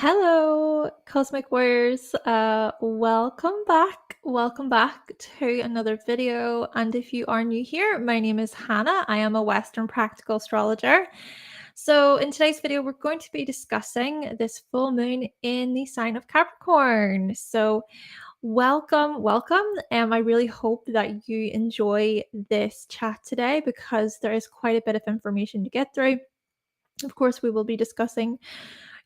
Hello, Cosmic Warriors. Welcome back. Welcome back to another video. And if you are new here, my name is Hannah. I am a Western Practical Astrologer. So in today's video, we're going to be discussing this full moon in the sign of Capricorn. So welcome. I really hope that you enjoy this chat today because there is quite a bit of information to get through. Of course, we will be discussing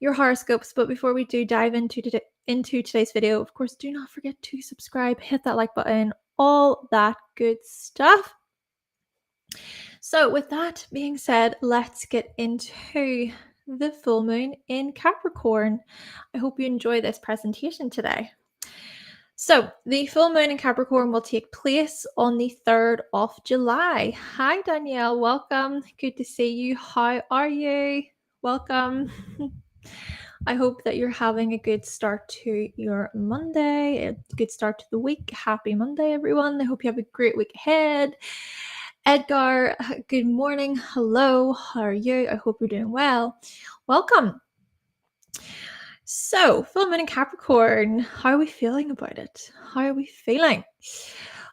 your horoscopes, but before we do dive into today's video, of course, do not forget to subscribe, hit that like button, all that good stuff. So with that being said, let's get into the full moon in Capricorn. I hope you enjoy this presentation today. So the full moon in Capricorn will take place on the 3rd of July. Hi, Danielle. Welcome. Good to see you. How are you? Welcome. I hope that you're having a good start to your Monday, a good start to the week. Happy Monday, everyone. I hope you have a great week ahead. Edgar, good morning. Hello. How are you? I hope you're doing well. Welcome. So, full moon in Capricorn, how are we feeling about it? How are we feeling?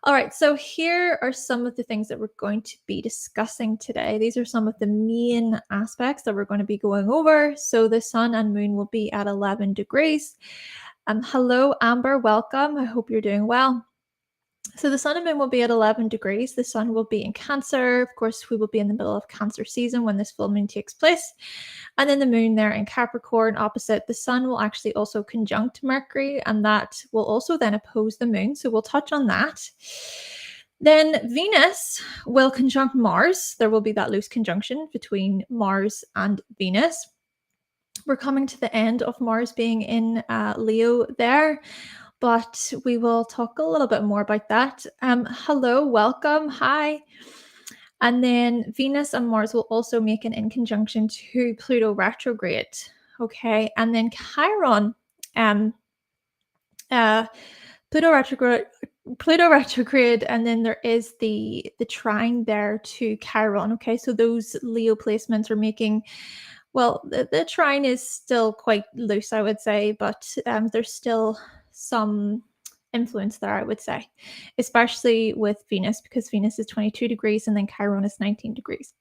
All right, so here are some of the things that we're going to be discussing today. These are some of the main aspects that we're going to be going over. So the sun and moon will be at 11 degrees. Hello, Amber, welcome. I hope you're doing well. So the sun and moon will be at 11 degrees. The sun will be in Cancer. Of course, we will be in the middle of Cancer season when this full moon takes place. And then the moon there in Capricorn opposite. The sun will actually also conjunct Mercury, and that will also then oppose the moon. So we'll touch on that. Then Venus will conjunct Mars. There will be that loose conjunction between Mars and Venus. We're coming to the end of Mars being in Leo there, but we will talk a little bit more about that. Hello, welcome, hi. And then Venus and Mars will also make an in conjunction to Pluto retrograde. Okay, and then Chiron, Pluto retrograde, and then there is the trine there to Chiron. Okay, so those Leo placements are making, well, the trine is still quite loose, I would say, but there's still some influence there, I would say, especially with Venus, because Venus is 22 degrees and then Chiron is 19 degrees.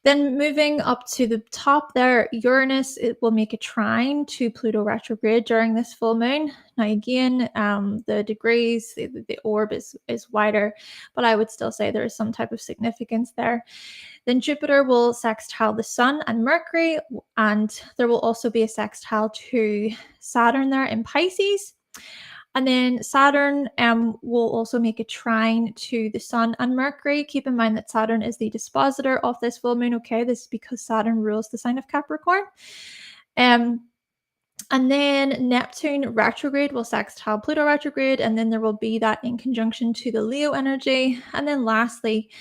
Then moving up to the top there, Uranus, it will make a trine to Pluto retrograde during this full moon. Now again, the degrees, the orb is wider, but I would still say there is some type of significance there. Then Jupiter will sextile the Sun and Mercury, and there will also be a sextile to Saturn there in Pisces. And then Saturn will also make a trine to the Sun and Mercury. Keep in mind that Saturn is the dispositor of this full moon, okay? This is because Saturn rules the sign of Capricorn. And then Neptune retrograde will sextile Pluto retrograde, and then there will be that in conjunction to the Leo energy. And then lastly,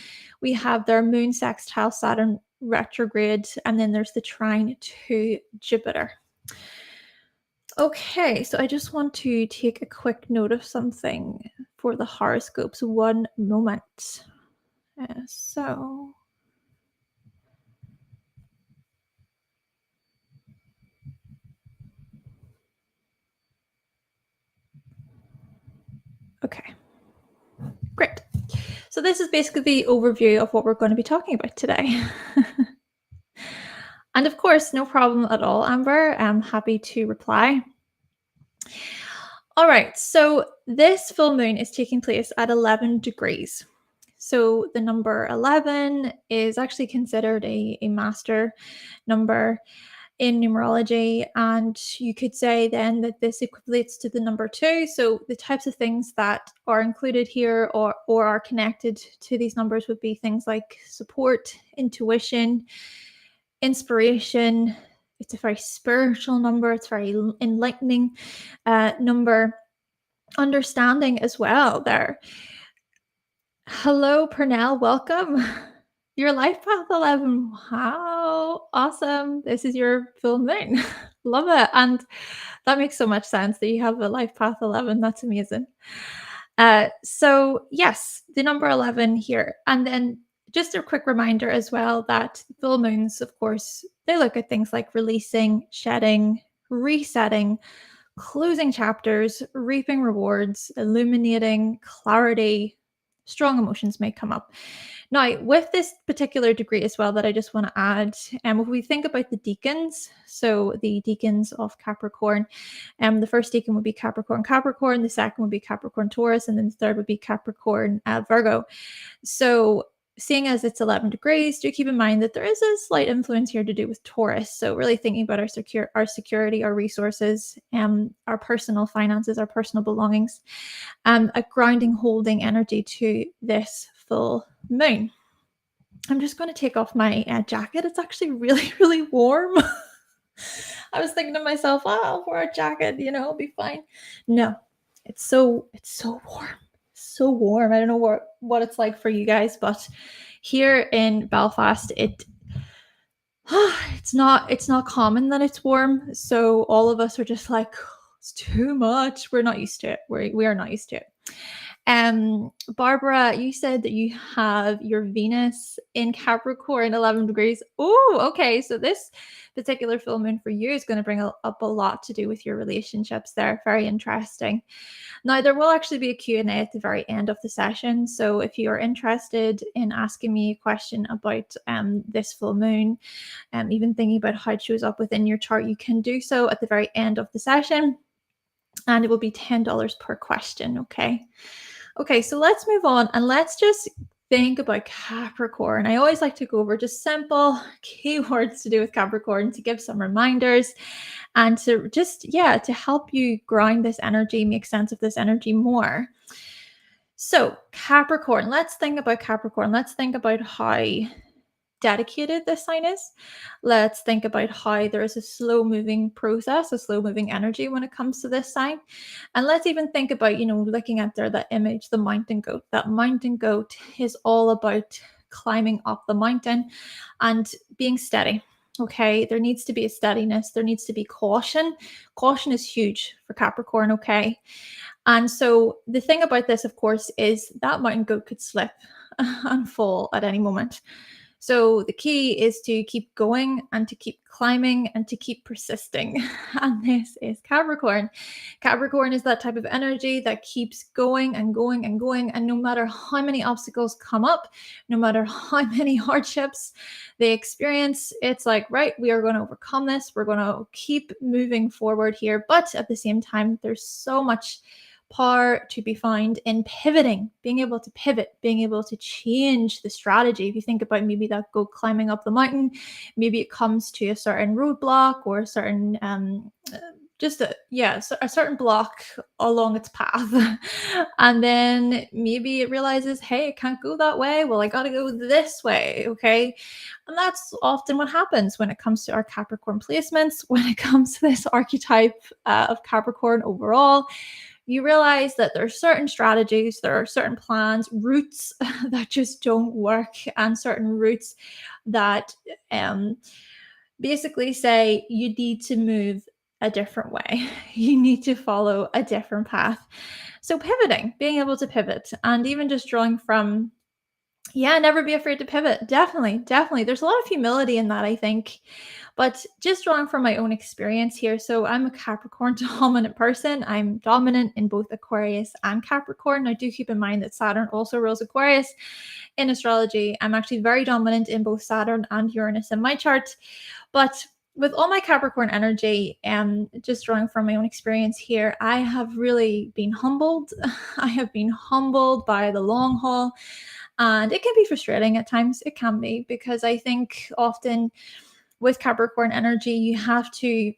we have their moon sextile Saturn retrograde, and then there's the trine to Jupiter. Okay, so I just want to take a quick note of something for the horoscopes. One moment. Okay, great. So this is basically the overview of what we're going to be talking about today. And of course, no problem at all, Amber. I'm happy to reply. All right, so this full moon is taking place at 11 degrees. So the number 11 is actually considered a master number in numerology, and you could say then that this equates to the number 2. So the types of things that are included here or are connected to these numbers would be things like support, intuition, inspiration. It's a very spiritual number. It's very enlightening number. Understanding as well there. Hello, Pernell. Welcome. Your life path 11. Wow. Awesome. This is your full moon. Love it. And that makes so much sense that you have a life path 11. That's amazing. So yes, the number 11 here. And then just a quick reminder as well that full moons, of course, they look at things like releasing, shedding, resetting, closing chapters, reaping rewards, illuminating, clarity, strong emotions may come up. Now, with this particular degree as well, that I just want to add, if we think about the deacons, so the deacons of Capricorn, the first deacon would be Capricorn, Capricorn, the second would be Capricorn, Taurus, and then the third would be Capricorn, Virgo. So seeing as it's 11 degrees, do keep in mind that there is a slight influence here to do with Taurus. So really thinking about our security, our resources, our personal finances, our personal belongings, a grounding, holding energy to this full moon. I'm just going to take off my jacket. It's actually really, really warm. I was thinking to myself, oh, I'll wear a jacket, it'll be fine. No, it's so warm. So warm. I don't know what it's like for you guys, but here in Belfast, it's not common that it's warm. So all of us are just like, it's too much. We're not used to it. We are not used to it. Barbara, you said that you have your Venus in Capricorn, 11 degrees. Oh, okay. So this particular full moon for you is going to bring up a lot to do with your relationships there. Very interesting. Now, there will actually be a Q&A at the very end of the session. So if you are interested in asking me a question about this full moon, even thinking about how it shows up within your chart, you can do so at the very end of the session. And it will be $10 per question. Okay, so let's move on and let's just think about Capricorn. I always like to go over just simple keywords to do with Capricorn to give some reminders and to just, to help you ground this energy, make sense of this energy more. So Capricorn, let's think about Capricorn. Let's think about how dedicated this sign is. Let's think about how there is a slow moving process, a slow moving energy when it comes to this sign. And let's even think about, looking at that image, the mountain goat. That mountain goat is all about climbing up the mountain and being steady. Okay, there needs to be a steadiness. There needs to be caution. Caution is huge for Capricorn. Okay. And so the thing about this, of course, is that mountain goat could slip and fall at any moment. So the key is to keep going and to keep climbing and to keep persisting. And this is Capricorn. Capricorn is that type of energy that keeps going and going and going. And no matter how many obstacles come up, no matter how many hardships they experience, it's like, right, we are going to overcome this. We're going to keep moving forward here. But at the same time, there's so much power to be found in pivoting, being able to pivot, being able to change the strategy. If you think about maybe that goat climbing up the mountain, maybe it comes to a certain roadblock or a certain a certain block along its path. And then maybe it realizes, hey, I can't go that way. Well, I got to go this way. Okay. And that's often what happens when it comes to our Capricorn placements, when it comes to this archetype of Capricorn overall. You realize that there are certain strategies, there are certain plans, routes that just don't work, and certain routes that basically say you need to move a different way. You need to follow a different path. So pivoting, being able to pivot, and even just drawing from, never be afraid to pivot. Definitely. There's a lot of humility in that, I think. But just drawing from my own experience here. So I'm a Capricorn dominant person. I'm dominant in both Aquarius and Capricorn. Now do keep in mind that Saturn also rules Aquarius. In astrology, I'm actually very dominant in both Saturn and Uranus in my chart. But with all my Capricorn energy, and just drawing from my own experience here, I have really been humbled. I have been humbled by the long haul. And it can be frustrating at times. It can be, because I think often with Capricorn energy, you have to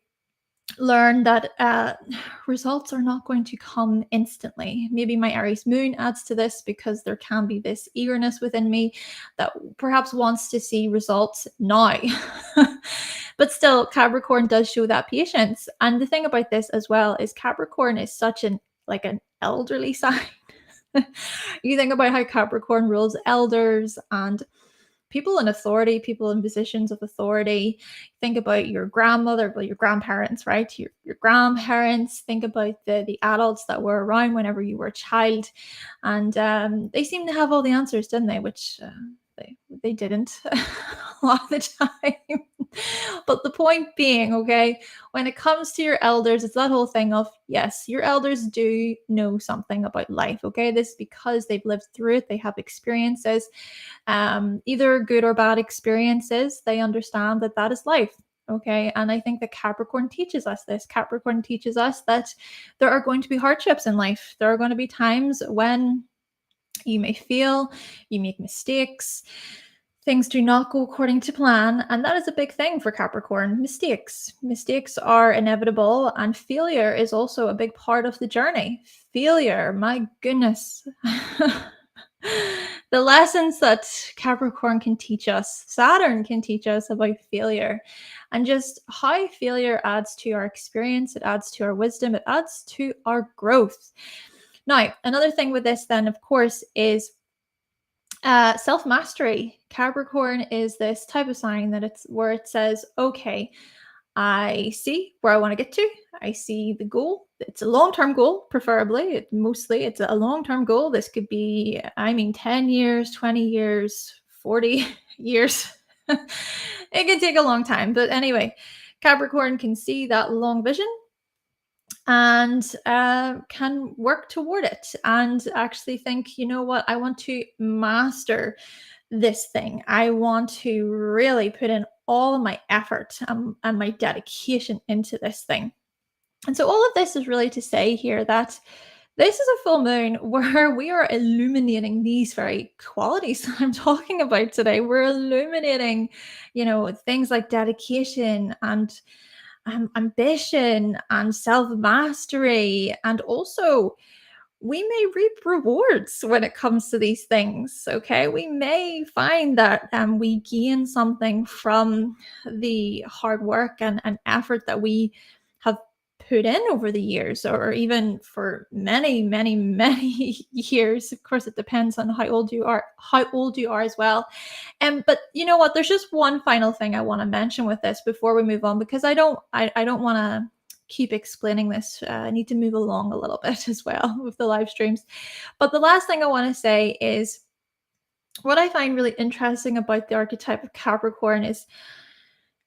learn that results are not going to come instantly. Maybe my Aries moon adds to this, because there can be this eagerness within me that perhaps wants to see results now. But still, Capricorn does show that patience. And the thing about this as well is Capricorn is such an elderly sign. You think about how Capricorn rules elders and people in authority, people in positions of authority. Think about your grandmother, your grandparents, right? Your grandparents. Think about the adults that were around whenever you were a child. And they seem to have all the answers, didn't they? Which they didn't a lot of the time. But the point being, okay, when it comes to your elders, it's that whole thing of, yes, your elders do know something about life, okay? This is because they've lived through it, they have experiences, either good or bad experiences. They understand that that is life. Okay. And I think that Capricorn teaches us this. Capricorn teaches us that there are going to be hardships in life. There are going to be times when you may fail, you make mistakes, things do not go according to plan. And that is a big thing for Capricorn. Mistakes are inevitable, and failure is also a big part of the journey. Failure, my goodness. The lessons that Capricorn can teach us, Saturn can teach us about failure, and just how failure adds to our experience, it adds to our wisdom, it adds to our growth. Now, another thing with this, then, of course, is self-mastery. Capricorn is this type of sign that it's where it says, okay, I see where I want to get to. I see the goal. It's a long-term goal, preferably. Mostly it's a long-term goal. This could be, 10 years, 20 years, 40 years. It can take a long time. But anyway, Capricorn can see that long vision and can work toward it and actually think, you know what, I want to master this thing. I want to really put in all of my effort and my dedication into this thing. And so all of this is really to say here that this is a full moon where we are illuminating these very qualities that I'm talking about today. We're illuminating, things like dedication and ambition and self-mastery, and also we may reap rewards when it comes to these things. Okay, we may find that we gain something from the hard work and effort that we have put in over the years, or even for many, many, many years. Of course, it depends on how old you are as well. But you know what? There's just one final thing I want to mention with this before we move on, because I don't want to keep explaining this. I need to move along a little bit as well with the live streams. But the last thing I want to say is what I find really interesting about the archetype of Capricorn is,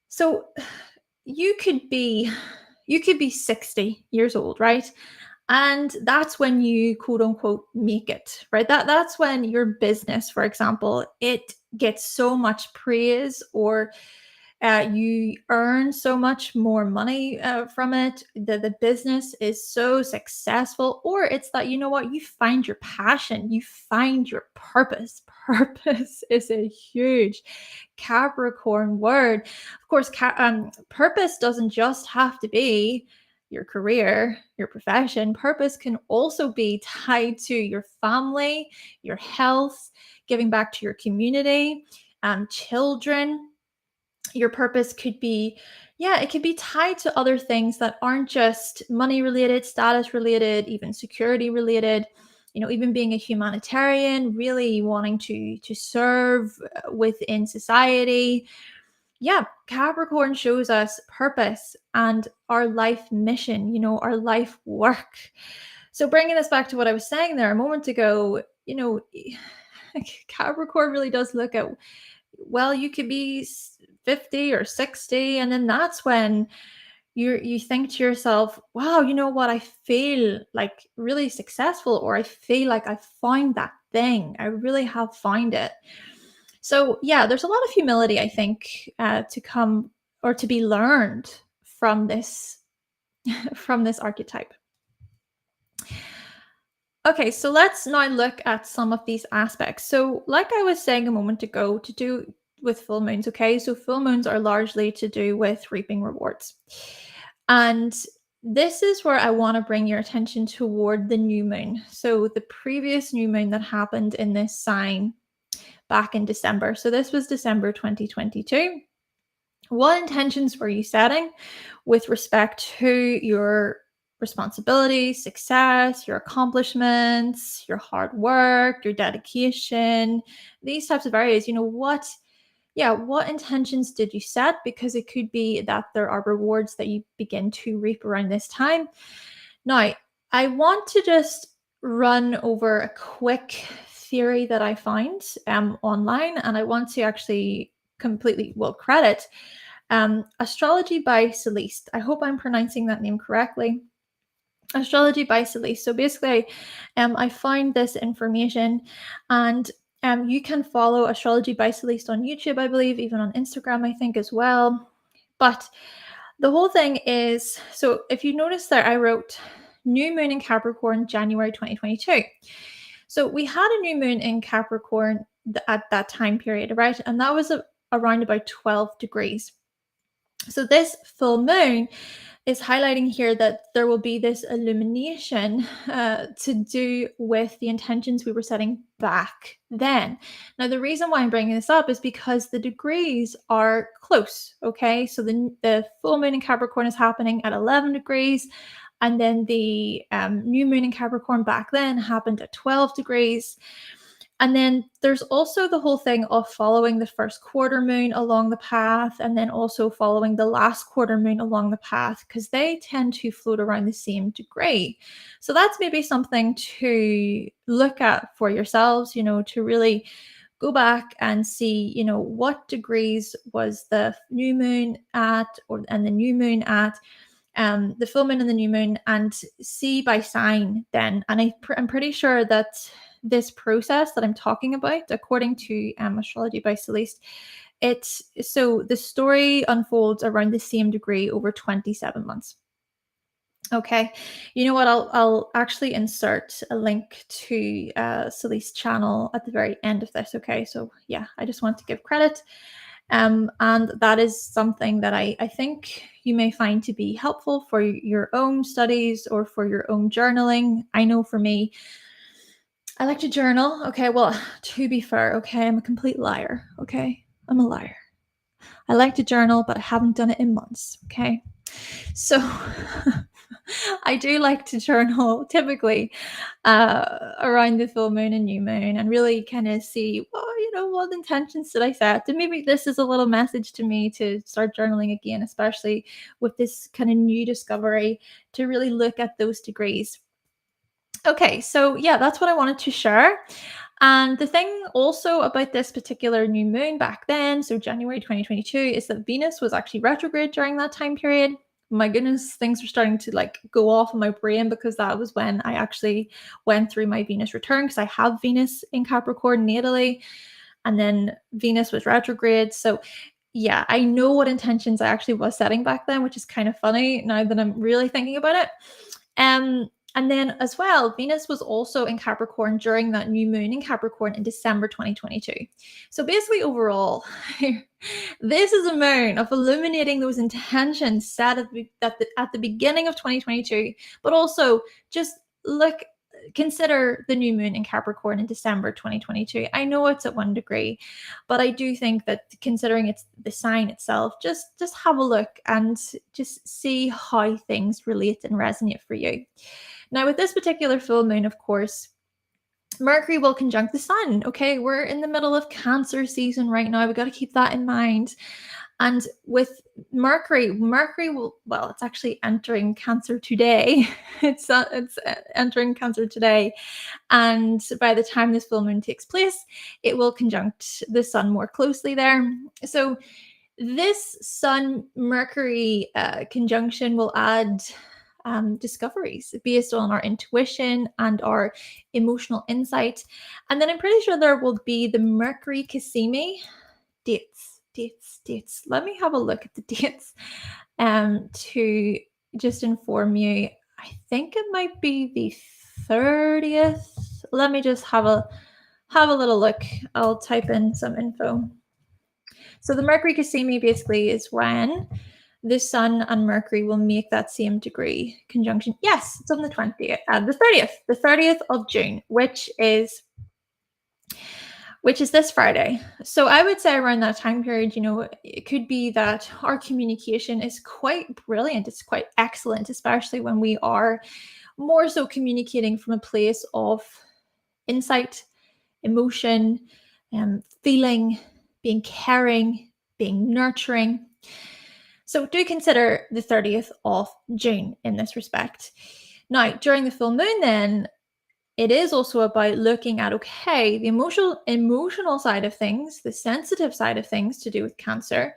so you could be 60 years old, right? And that's when you quote unquote make it, right? That's when your business, for example, it gets so much praise, or you earn so much more money from it. The business is so successful, or it's that, you know what, you find your passion, you find your purpose. Purpose is a huge Capricorn word. Of course, purpose doesn't just have to be your career, your profession. Purpose can also be tied to your family, your health, giving back to your community, children. Your purpose could be, it could be tied to other things that aren't just money related, status related, even security related. Even being a humanitarian, really wanting to serve within society. Yeah, Capricorn shows us purpose and our life mission, our life work. So bringing this back to what I was saying there a moment ago, Capricorn really does look at, well, you could be 50 or 60, and then that's when you think to yourself, wow, you know what, I feel like really successful, or I feel like I found that thing. I really have found it. So yeah, there's a lot of humility, I think, to come or to be learned from this from this archetype. Okay, so let's now look at some of these aspects. So like I was saying a moment ago, to do with full moons, okay? So full moons are largely to do with reaping rewards. And this is where I want to bring your attention toward the new moon. So the previous new moon that happened in this sign back in December. So this was December 2022. What intentions were you setting with respect to your responsibility, success, your accomplishments, your hard work, your dedication, these types of areas? What intentions did you set? Because it could be that there are rewards that you begin to reap around this time. Now, I want to just run over a quick theory that I found online, and I want to actually completely credit Astrology by Celeste. I hope I'm pronouncing that name correctly. Astrology by Celeste. So basically, I find this information, and you can follow Astrology by Celeste on YouTube, I believe, even on Instagram, I think, as well. But the whole thing is, so if you notice there, I wrote new moon in Capricorn, January 2022. So we had a new moon in Capricorn at that time period, right? And that was around about 12 degrees. So this full moon is highlighting here that there will be this illumination to do with the intentions we were setting back then. Now, the reason why I'm bringing this up is because the degrees are close, okay? So the full moon in Capricorn is happening at 11 degrees, and then the new moon in Capricorn back then happened at 12 degrees. And then there's also the whole thing of following the first quarter moon along the path, and then also following the last quarter moon along the path, because they tend to float around the same degree. So that's maybe something to look at for yourselves, to really go back and see, what degrees was the new moon at, and the new moon at, the full moon and the new moon, and see by sign then. And I'm pretty sure that this process that I'm talking about, according to Astrology by Celeste, so the story unfolds around the same degree over 27 months. Okay, you know what? I'll actually insert a link to Celeste's channel at the very end of this. Okay, so yeah, I just want to give credit. And that is something that I think you may find to be helpful for your own studies or for your own journaling. I know for me, I like to journal. Okay, well, to be fair, okay, I'm a complete liar. Okay, I'm a liar. I like to journal, but I haven't done it in months. Okay, so I do like to journal typically around the full moon and new moon, and really kind of see, well, what intentions did I set? And maybe this is a little message to me to start journaling again, especially with this kind of new discovery, to really look at those degrees. Okay, so yeah, that's what I wanted to share. And the thing also about this particular new moon back then, so January 2022, is that Venus was actually retrograde during that time period. My goodness, things were starting to go off in my brain, because that was when I actually went through my Venus return, because I have Venus in Capricorn natally, and then Venus was retrograde. So yeah, I know what intentions I actually was setting back then, which is kind of funny now that I'm really thinking about it. And then as well, Venus was also in Capricorn during that new moon in Capricorn in December 2022. So basically overall, this is a moon of illuminating those intentions set at the beginning of 2022, but also just consider the new moon in Capricorn in December 2022. I know it's at 1 degree, but I do think that considering it's the sign itself, just have a look and just see how things relate and resonate for you. Now, with this particular full moon, of course, Mercury will conjunct the sun. Okay, we're in the middle of Cancer season right now. We got to keep that in mind. And with Mercury will, well, it's actually entering Cancer today. It's entering Cancer today. And by the time this full moon takes place, it will conjunct the sun more closely there. So this Sun Mercury conjunction will add discoveries based on our intuition and our emotional insight. And then I'm pretty sure there will be the Mercury Cassimi dates. Let me have a look at the dates to just inform you. I think it might be the 30th. Let me just have a little look. I'll type in some info. So the Mercury Cassimi basically is when the Sun and Mercury will make that same degree conjunction. Yes, it's on the 20th, the 30th of June, which is this Friday. So I would say around that time period, it could be that our communication is quite brilliant. It's quite excellent, especially when we are more so communicating from a place of insight, emotion, feeling, being caring, being nurturing. So do consider the 30th of June in this respect. Now, during the full moon then, it is also about looking at, okay, the emotional side of things, the sensitive side of things to do with Cancer,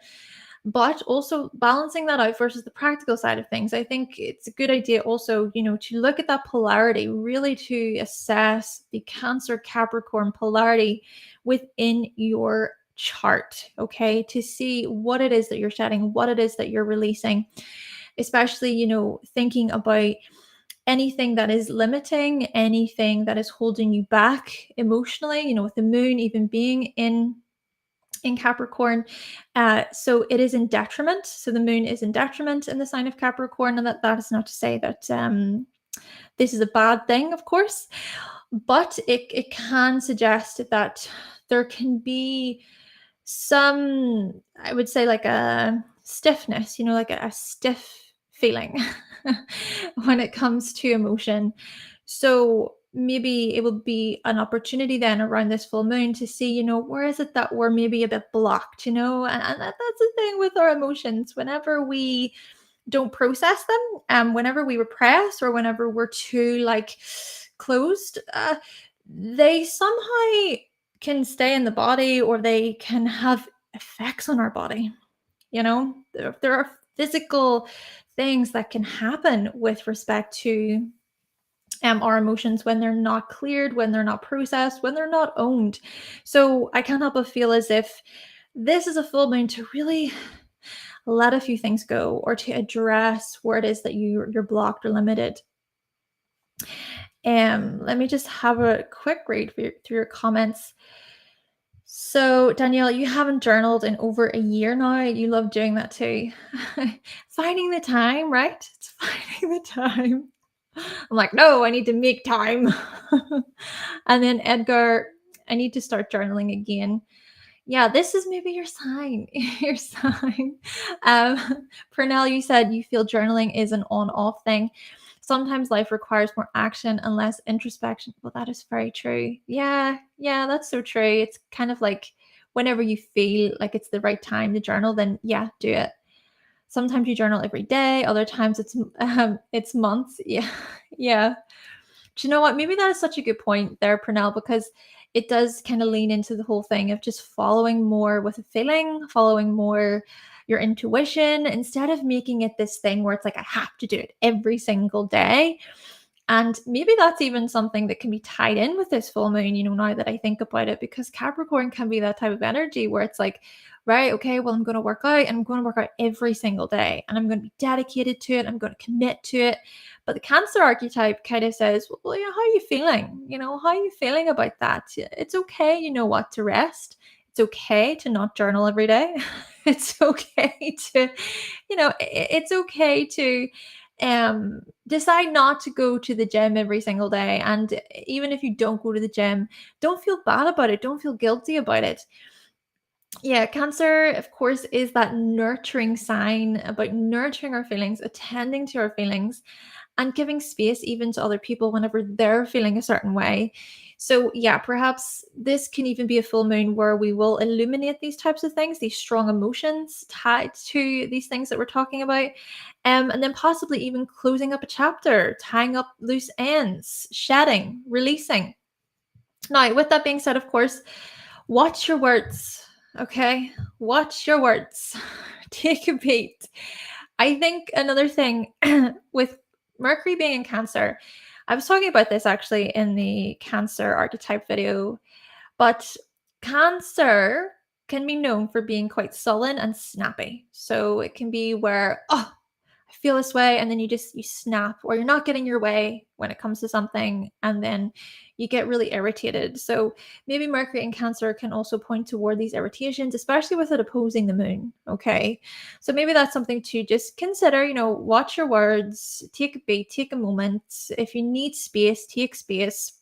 but also balancing that out versus the practical side of things. I think it's a good idea also, to look at that polarity, really to assess the Cancer Capricorn polarity within your chart, okay, to see what it is that you're shedding, what it is that you're releasing, especially, thinking about anything that is limiting, anything that is holding you back emotionally, with the moon even being in Capricorn. So it is in detriment. So the moon is in detriment in the sign of Capricorn. And that is not to say that this is a bad thing, of course, but it can suggest that there can be some, I would say, like a stiffness, like a stiff feeling when it comes to emotion. So maybe it will be an opportunity then around this full moon to see, where is it that we're maybe a bit blocked, and that's the thing with our emotions. Whenever we don't process them, whenever we repress or whenever we're too like closed, they somehow can stay in the body or they can have effects on our body. There are physical things that can happen with respect to our emotions when they're not cleared, when they're not processed, when they're not owned. So I can't help but feel as if this is a full moon to really let a few things go or to address where it is that you're blocked or limited. Let me just have a quick read through your comments. So, Danielle, you haven't journaled in over a year now. You love doing that too. Finding the time, right? It's finding the time. I'm like, no, I need to make time. And then Edgar, I need to start journaling again. Yeah, this is maybe your sign. Your sign. Pernell, you said you feel journaling is an on-off thing. Sometimes life requires more action and less introspection. Well, that is very true. Yeah, that's so true. It's kind of like whenever you feel like it's the right time to journal, then yeah, do it. Sometimes you journal every day. Other times it's months. Yeah, yeah. Do you know what? Maybe that is such a good point there, Pernell, because it does kind of lean into the whole thing of just following more with a feeling, following more your intuition, instead of making it this thing where it's like, I have to do it every single day. And maybe that's even something that can be tied in with this full moon, now that I think about it, because Capricorn can be that type of energy where it's like, right, okay, well, I'm going to work out and I'm going to work out every single day and I'm going to be dedicated to it. I'm going to commit to it. But the Cancer archetype kind of says, well, how are you feeling? How are you feeling about that? It's okay, what, to rest. It's okay to not journal every day. It's okay to, it's okay to decide not to go to the gym every single day. And even if you don't go to the gym, don't feel bad about it. Don't feel guilty about it. Yeah, Cancer, of course, is that nurturing sign about nurturing our feelings, attending to our feelings, and giving space even to other people whenever they're feeling a certain way. So, yeah, perhaps this can even be a full moon where we will illuminate these types of things, these strong emotions tied to these things that we're talking about. And then possibly even closing up a chapter, tying up loose ends, shedding, releasing. Now, with that being said, of course, watch your words, okay? Watch your words. Take a beat. I think another thing with Mercury being in Cancer, I was talking about this actually in the Cancer archetype video, but Cancer can be known for being quite sullen and snappy. So it can be where, oh, I feel this way, and then you snap, or you're not getting your way when it comes to something, and then you get really irritated. So maybe Mercury in Cancer can also point toward these irritations, especially with it opposing the moon. Okay, so maybe that's something to just consider. Watch your words, take a beat, take a moment. If you need space, take space.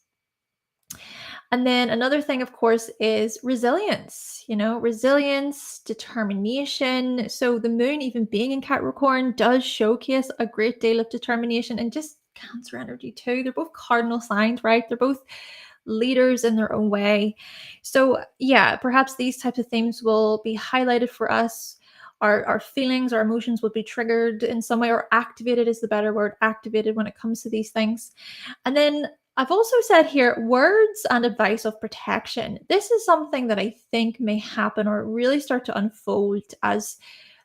And then another thing, of course, is resilience, resilience, determination. So the moon, even being in Capricorn, does showcase a great deal of determination and just Cancer energy too. They're both cardinal signs, right? They're both leaders in their own way. So yeah, perhaps these types of themes will be highlighted for us. Our feelings, our emotions will be triggered in some way, or activated is the better word, activated when it comes to these things. And then I've also said here words and advice of protection. This is something that I think may happen or really start to unfold as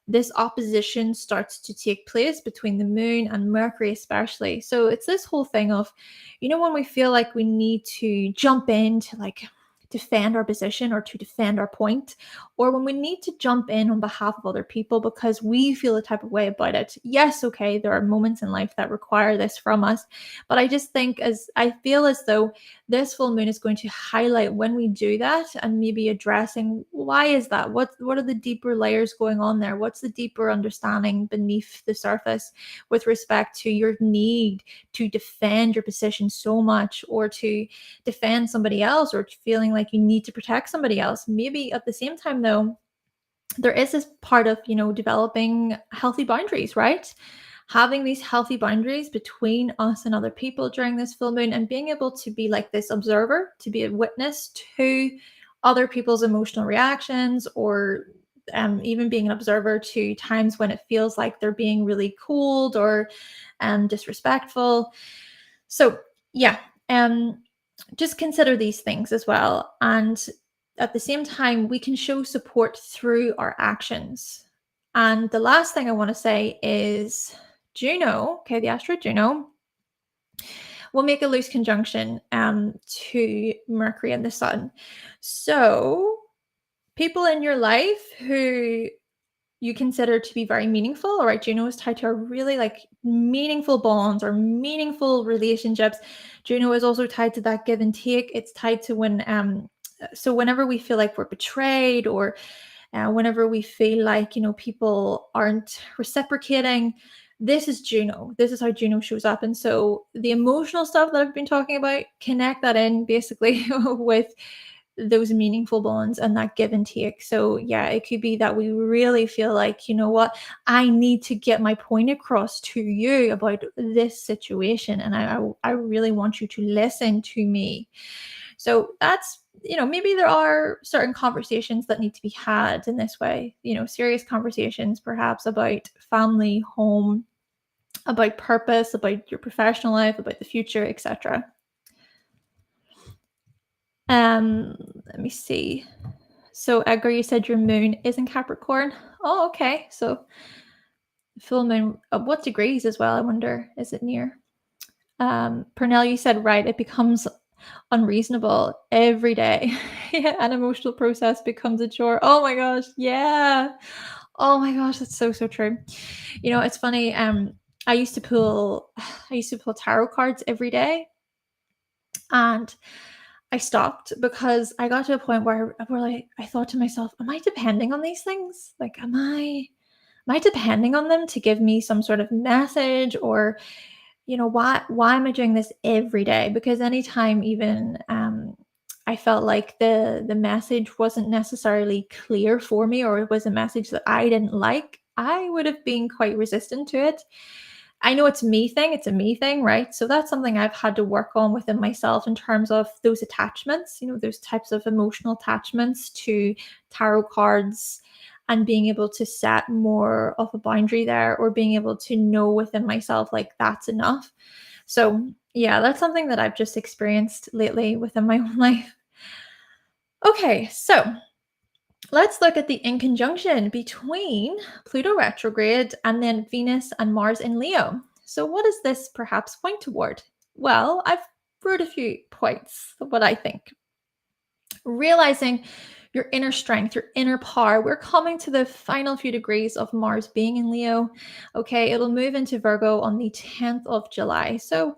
this opposition starts to take place between the moon and Mercury, especially. So it's this whole thing of, when we feel like we need to jump in to like defend our position or to defend our point, or when we need to jump in on behalf of other people because we feel a type of way about it. Yes, okay, there are moments in life that require this from us, but I just think as I feel as though this full moon is going to highlight when we do that and maybe addressing why is that? What are the deeper layers going on there? What's the deeper understanding beneath the surface with respect to your need to defend your position so much or to defend somebody else or feeling like you need to protect somebody else? Maybe at the same time though, there is this part of, developing healthy boundaries, right? Having these healthy boundaries between us and other people during this full moon and being able to be like this observer, to be a witness to other people's emotional reactions or even being an observer to times when it feels like they're being really cold or disrespectful. So, yeah, just consider these things as well. And at the same time, we can show support through our actions. And the last thing I want to say is Juno, okay, the asteroid Juno, will make a loose conjunction to Mercury and the Sun. So, people in your life who you consider to be very meaningful. All right, Juno is tied to a really like meaningful bonds or meaningful relationships. Juno is also tied to that give and take. It's tied to so whenever we feel like we're betrayed or whenever we feel like, people aren't reciprocating, this is Juno. This is how Juno shows up. And so the emotional stuff that I've been talking about, connect that in basically with those meaningful bonds and that give and take. So yeah, it could be that we really feel like, what, I need to get my point across to you about this situation. And I really want you to listen to me. So that's, maybe there are certain conversations that need to be had in this way, serious conversations perhaps about family, home, about purpose, about your professional life, about the future, etc. Let me see. So Edgar, you said your moon is in Capricorn. Oh, okay. So full moon, what degrees as well? I wonder, is it near? Pernell, you said right. It becomes unreasonable every day. Yeah, an emotional process becomes a chore. Oh my gosh, yeah. Oh my gosh, that's so true. It's funny. I used to pull tarot cards every day, and I stopped because I got to a point where like I thought to myself, am I depending on these things? Like, am I depending on them to give me some sort of message? Or, why am I doing this every day? Because anytime even I felt like the message wasn't necessarily clear for me, or it was a message that I didn't like, I would have been quite resistant to it. I know it's a me thing, right? So that's something I've had to work on within myself in terms of those attachments, those types of emotional attachments to tarot cards, and being able to set more of a boundary there, or being able to know within myself, like, that's enough. So yeah, that's something that I've just experienced lately within my own life. Okay, so let's look at the in conjunction between Pluto retrograde and then Venus and Mars in Leo. So what does this perhaps point toward? Well, I've wrote a few points of what I think. Realizing your inner strength, your inner power. We're coming to the final few degrees of Mars being in Leo. Okay, it'll move into Virgo on the 10th of July. So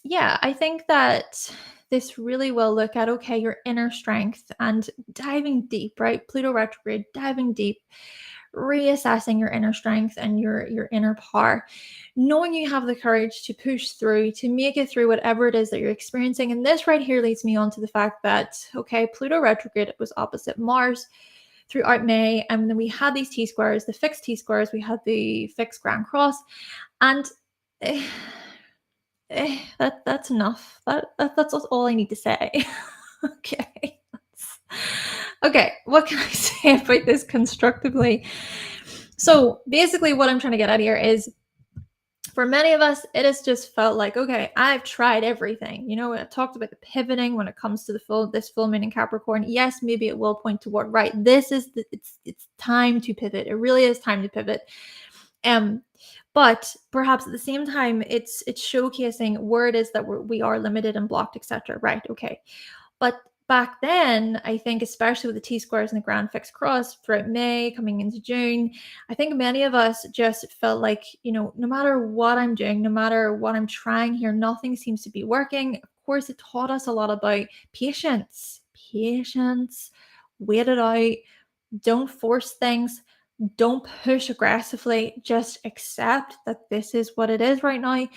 yeah, I think that this really will look at, okay, your inner strength and diving deep, right? Pluto retrograde, diving deep, reassessing your inner strength and your inner power, knowing you have the courage to push through, to make it through whatever it is that you're experiencing. And this right here leads me on to the fact that, okay, Pluto retrograde was opposite Mars throughout May, and then we had these T-squares, the fixed T-squares, we had the fixed Grand Cross, and that's enough. That's all I need to say. Okay. Okay, what can I say about this constructively? So basically what I'm trying to get at here is For many of us, it has just felt like, okay, I've tried everything. I've talked about the pivoting when it comes to this full moon in Capricorn. Yes, maybe it will point toward right. It's time to pivot. It really is time to pivot. Um, but perhaps at the same time, it's showcasing where it is that we are limited and blocked, etc. Right? Okay. But back then, I think, especially with the T squares and the grand fixed cross throughout May, coming into June, I think many of us just felt like, no matter what I'm doing, no matter what I'm trying here, nothing seems to be working. Of course, it taught us a lot about patience, wait it out, don't force things, don't push aggressively, just accept that this is what it is right now.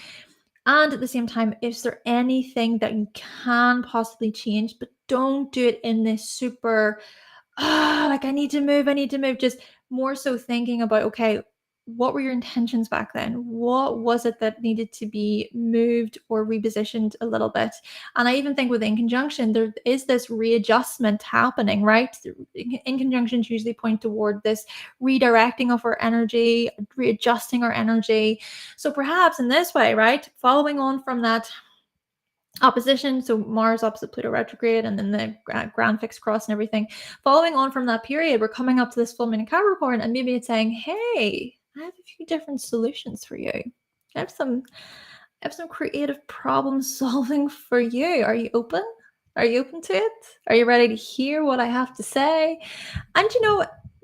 And at the same time, is there anything that you can possibly change, but don't do it in this super, like I need to move, I need to move. Just more so thinking about, okay, what were your intentions back then? What was it that needed to be moved or repositioned a little bit? And I even think within conjunction, there is this readjustment happening, right? In conjunctions usually point toward this redirecting of our energy, readjusting our energy. So perhaps in this way, right, following on from that opposition, so Mars opposite Pluto retrograde, and then the grand fixed cross and everything, following on from that period, we're coming up to this full moon in Capricorn, and maybe it's saying, hey, I have a few different solutions for you. I have some creative problem solving for you. Are you open? Are you open to it? Are you ready to hear what I have to say? And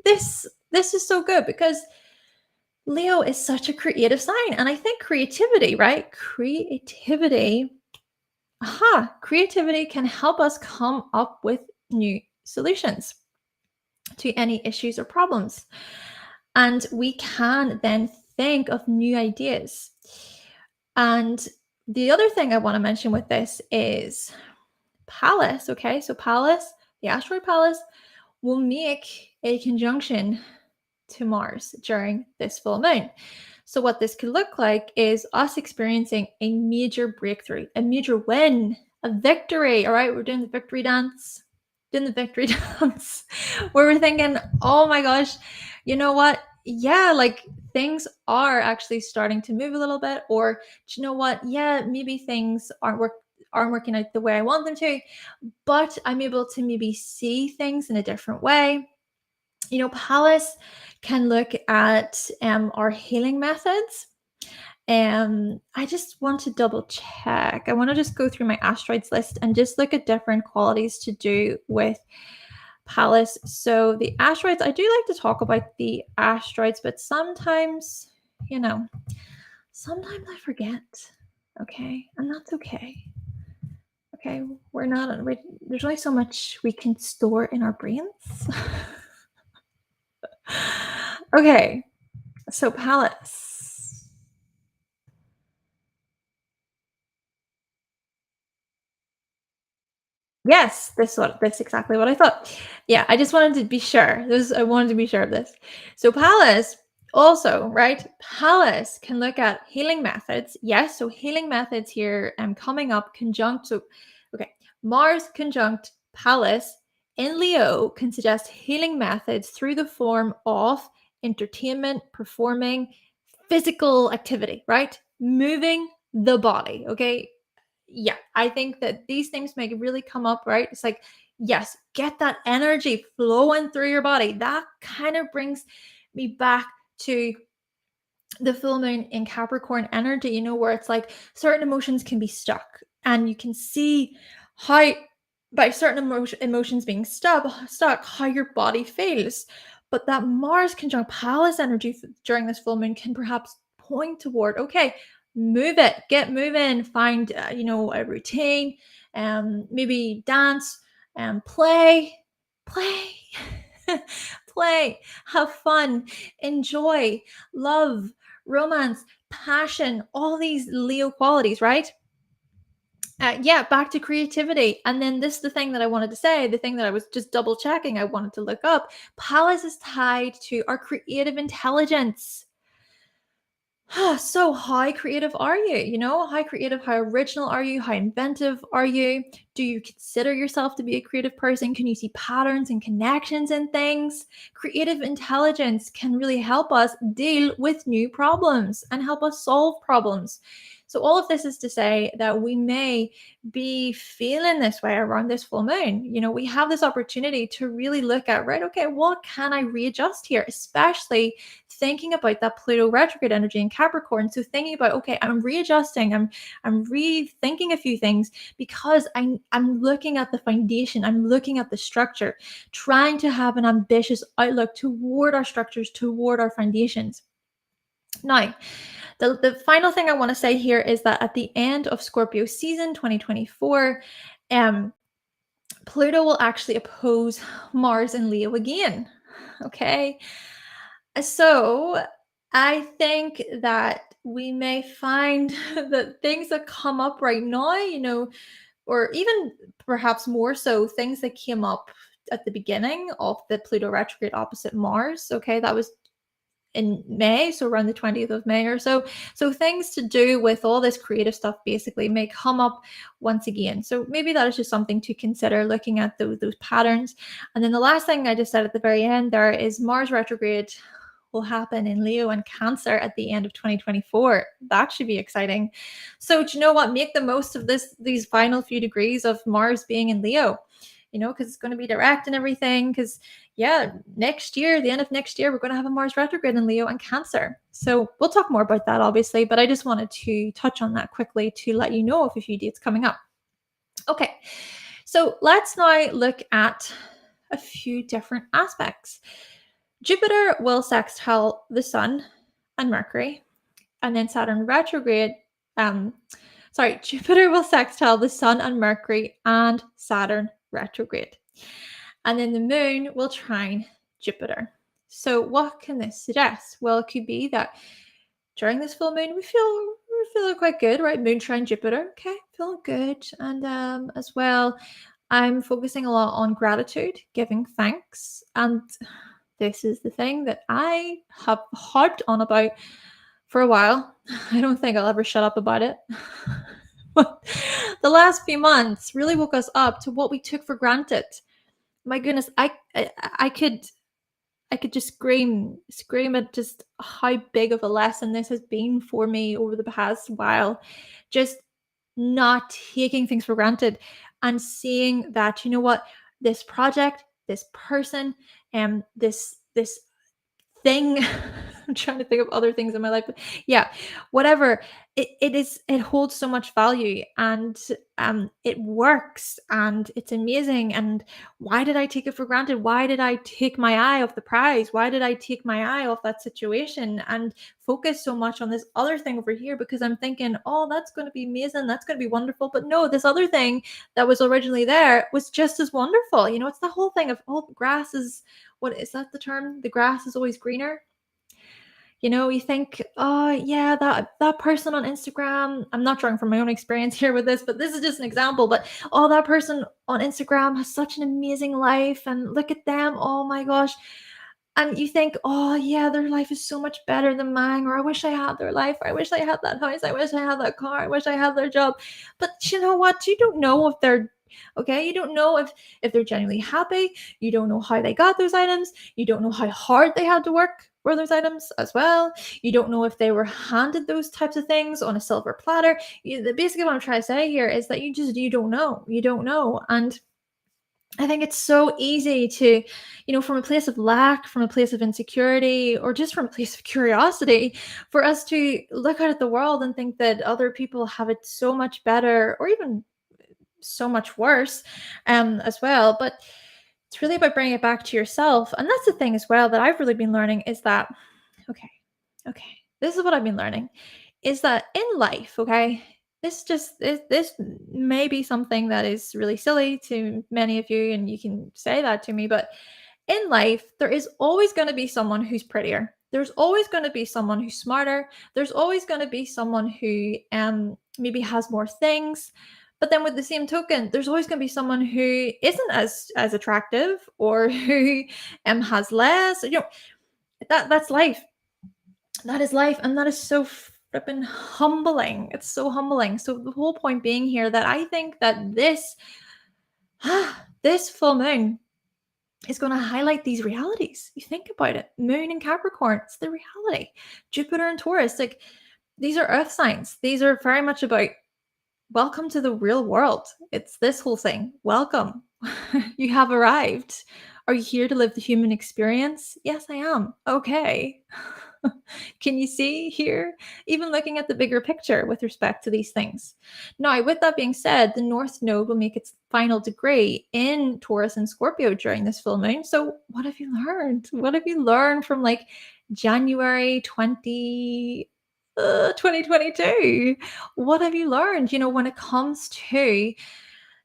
this is so good because Leo is such a creative sign, and I think creativity, right? Creativity can help us come up with new solutions to any issues or problems. And we can then think of new ideas. And the other thing I want to mention with this is Pallas. Okay, so Pallas, the asteroid Pallas, will make a conjunction to Mars during this full moon. So what this could look like is us experiencing a major breakthrough, a major win, a victory. All right, we're doing the victory dance, where we're thinking, oh my gosh, you know what? Yeah, like things are actually starting to move a little bit, or do you know what? Yeah, maybe things aren't working out the way I want them to, but I'm able to maybe see things in a different way. Pallas can look at our healing methods. I just want to double check. I want to just go through my asteroids list and just look at different qualities to do with Pallas. So the asteroids, I do like to talk about the asteroids, but sometimes, sometimes I forget. Okay, and that's okay. Okay, there's only so much we can store in our brains. Okay, so Pallas. Yes, that's exactly what I thought. Yeah, I just wanted to be sure. I wanted to be sure of this. So Pallas also, right? Pallas can look at healing methods. Yes, so healing methods here coming up conjunct. So okay, Mars conjunct Pallas in Leo can suggest healing methods through the form of entertainment, performing, physical activity, right? Moving the body, okay? Yeah, I think that these things make it really come up, right? It's like, yes, get that energy flowing through your body. That kind of brings me back to the full moon in Capricorn energy, where it's like certain emotions can be stuck, and you can see how by certain emotions being stuck, how your body feels. But that Mars conjunct Pallas energy during this full moon can perhaps point toward, okay, move it, get moving, find a routine, maybe dance, play, play, have fun, enjoy, love, romance, passion, all these Leo qualities, right? Yeah, back to creativity. And then this is the thing that I wanted to say, the thing that I was just double checking, I wanted to look up. Pallas is tied to our creative intelligence. So how creative are you? How creative, how original are you? How inventive are you? Do you consider yourself to be a creative person? Can you see patterns and connections in things? Creative intelligence can really help us deal with new problems and help us solve problems. So all of this is to say that we may be feeling this way around this full moon. We have this opportunity to really look at, right, okay, what can I readjust here? Especially thinking about that Pluto retrograde energy in Capricorn. So thinking about, okay, I'm readjusting, I'm rethinking a few things because I'm looking at the foundation, I'm looking at the structure, trying to have an ambitious outlook toward our structures, toward our foundations. Now, the final thing I want to say here is that at the end of Scorpio season 2024, Pluto will actually oppose Mars and Leo again. Okay. So I think that we may find that things that come up right now, or even perhaps more so, things that came up at the beginning of the Pluto retrograde opposite Mars. Okay. That was in May, so around the 20th of May or so. So things to do with all this creative stuff basically may come up once again. So maybe that is just something to consider, looking at those patterns. And then the last thing I just said at the very end there is Mars retrograde will happen in Leo and Cancer at the end of 2024. That should be exciting. So do you know what? Make the most of these final few degrees of Mars being in Leo, because it's going to be direct and everything. Because yeah, next year, the end of next year, we're going to have a Mars retrograde in Leo and Cancer. So we'll talk more about that, obviously, but I just wanted to touch on that quickly to let you know of a few dates coming up. Okay, so let's now look at a few different aspects. Jupiter will sextile the Sun and Mercury, and then Saturn retrograde. Jupiter will sextile the Sun and Mercury and Saturn retrograde. And then the Moon will trine Jupiter. So what can this suggest? Well, it could be that during this full moon, we're feeling quite good, right? Moon trine Jupiter. Okay, feeling good. And as well, I'm focusing a lot on gratitude, giving thanks. And this is the thing that I have harped on about for a while. I don't think I'll ever shut up about it. But the last few months really woke us up to what we took for granted. My goodness, I could just scream at just how big of a lesson this has been for me over the past while. Just not taking things for granted and seeing that, this project, this person, and this thing. I'm trying to think of other things in my life, but yeah, whatever. It holds so much value, and it works, and it's amazing. And why did I take it for granted? Why did I take my eye off the prize? Why did I take my eye off that situation and focus so much on this other thing over here? Because I'm thinking, oh, that's going to be amazing, that's going to be wonderful. But no, this other thing that was originally there was just as wonderful. It's the whole thing of, oh, grass is, what is that the term? The grass is always greener. You think, oh yeah, that person on Instagram, I'm not drawing from my own experience here with this, but this is just an example, but oh, that person on Instagram has such an amazing life, and look at them, oh my gosh. And you think, oh yeah, their life is so much better than mine, or I wish I had their life, or I wish I had that house, I wish I had that car, I wish I had their job. But you know what? You don't know if they're okay. You don't know if they're genuinely happy. You don't know how they got those items. You don't know how hard they had to work for those items as well. You don't know if they were handed those types of things on a silver platter. Basically, what I'm trying to say here is that you don't know. You don't know. And I think it's so easy to, from a place of lack, from a place of insecurity, or just from a place of curiosity, for us to look out at the world and think that other people have it so much better, or even so much worse, as well. But it's really about bringing it back to yourself. And that's the thing as well that I've really been learning, is that, okay, this is what I've been learning, is that in life, okay, this may be something that is really silly to many of you, and you can say that to me, but in life, there is always going to be someone who's prettier. There's always going to be someone who's smarter. There's always going to be someone who maybe has more things. But then with the same token, there's always going to be someone who isn't as attractive, or who has less. That's life. That is life, and that is so flippin' humbling. It's so humbling. So the whole point being here that I think that this full moon is going to highlight these realities. You think about it. Moon in Capricorn, it's the reality. Jupiter in Taurus, like these are earth signs. These are very much about welcome to the real world. It's this whole thing. Welcome. You have arrived. Are you here to live the human experience? Yes, I am. Okay. Can you see here? Even looking at the bigger picture with respect to these things. Now, with that being said, the North Node will make its final degree in Taurus and Scorpio during this full moon. So, what have you learned? What have you learned from like January 2022? What have you learned, when it comes to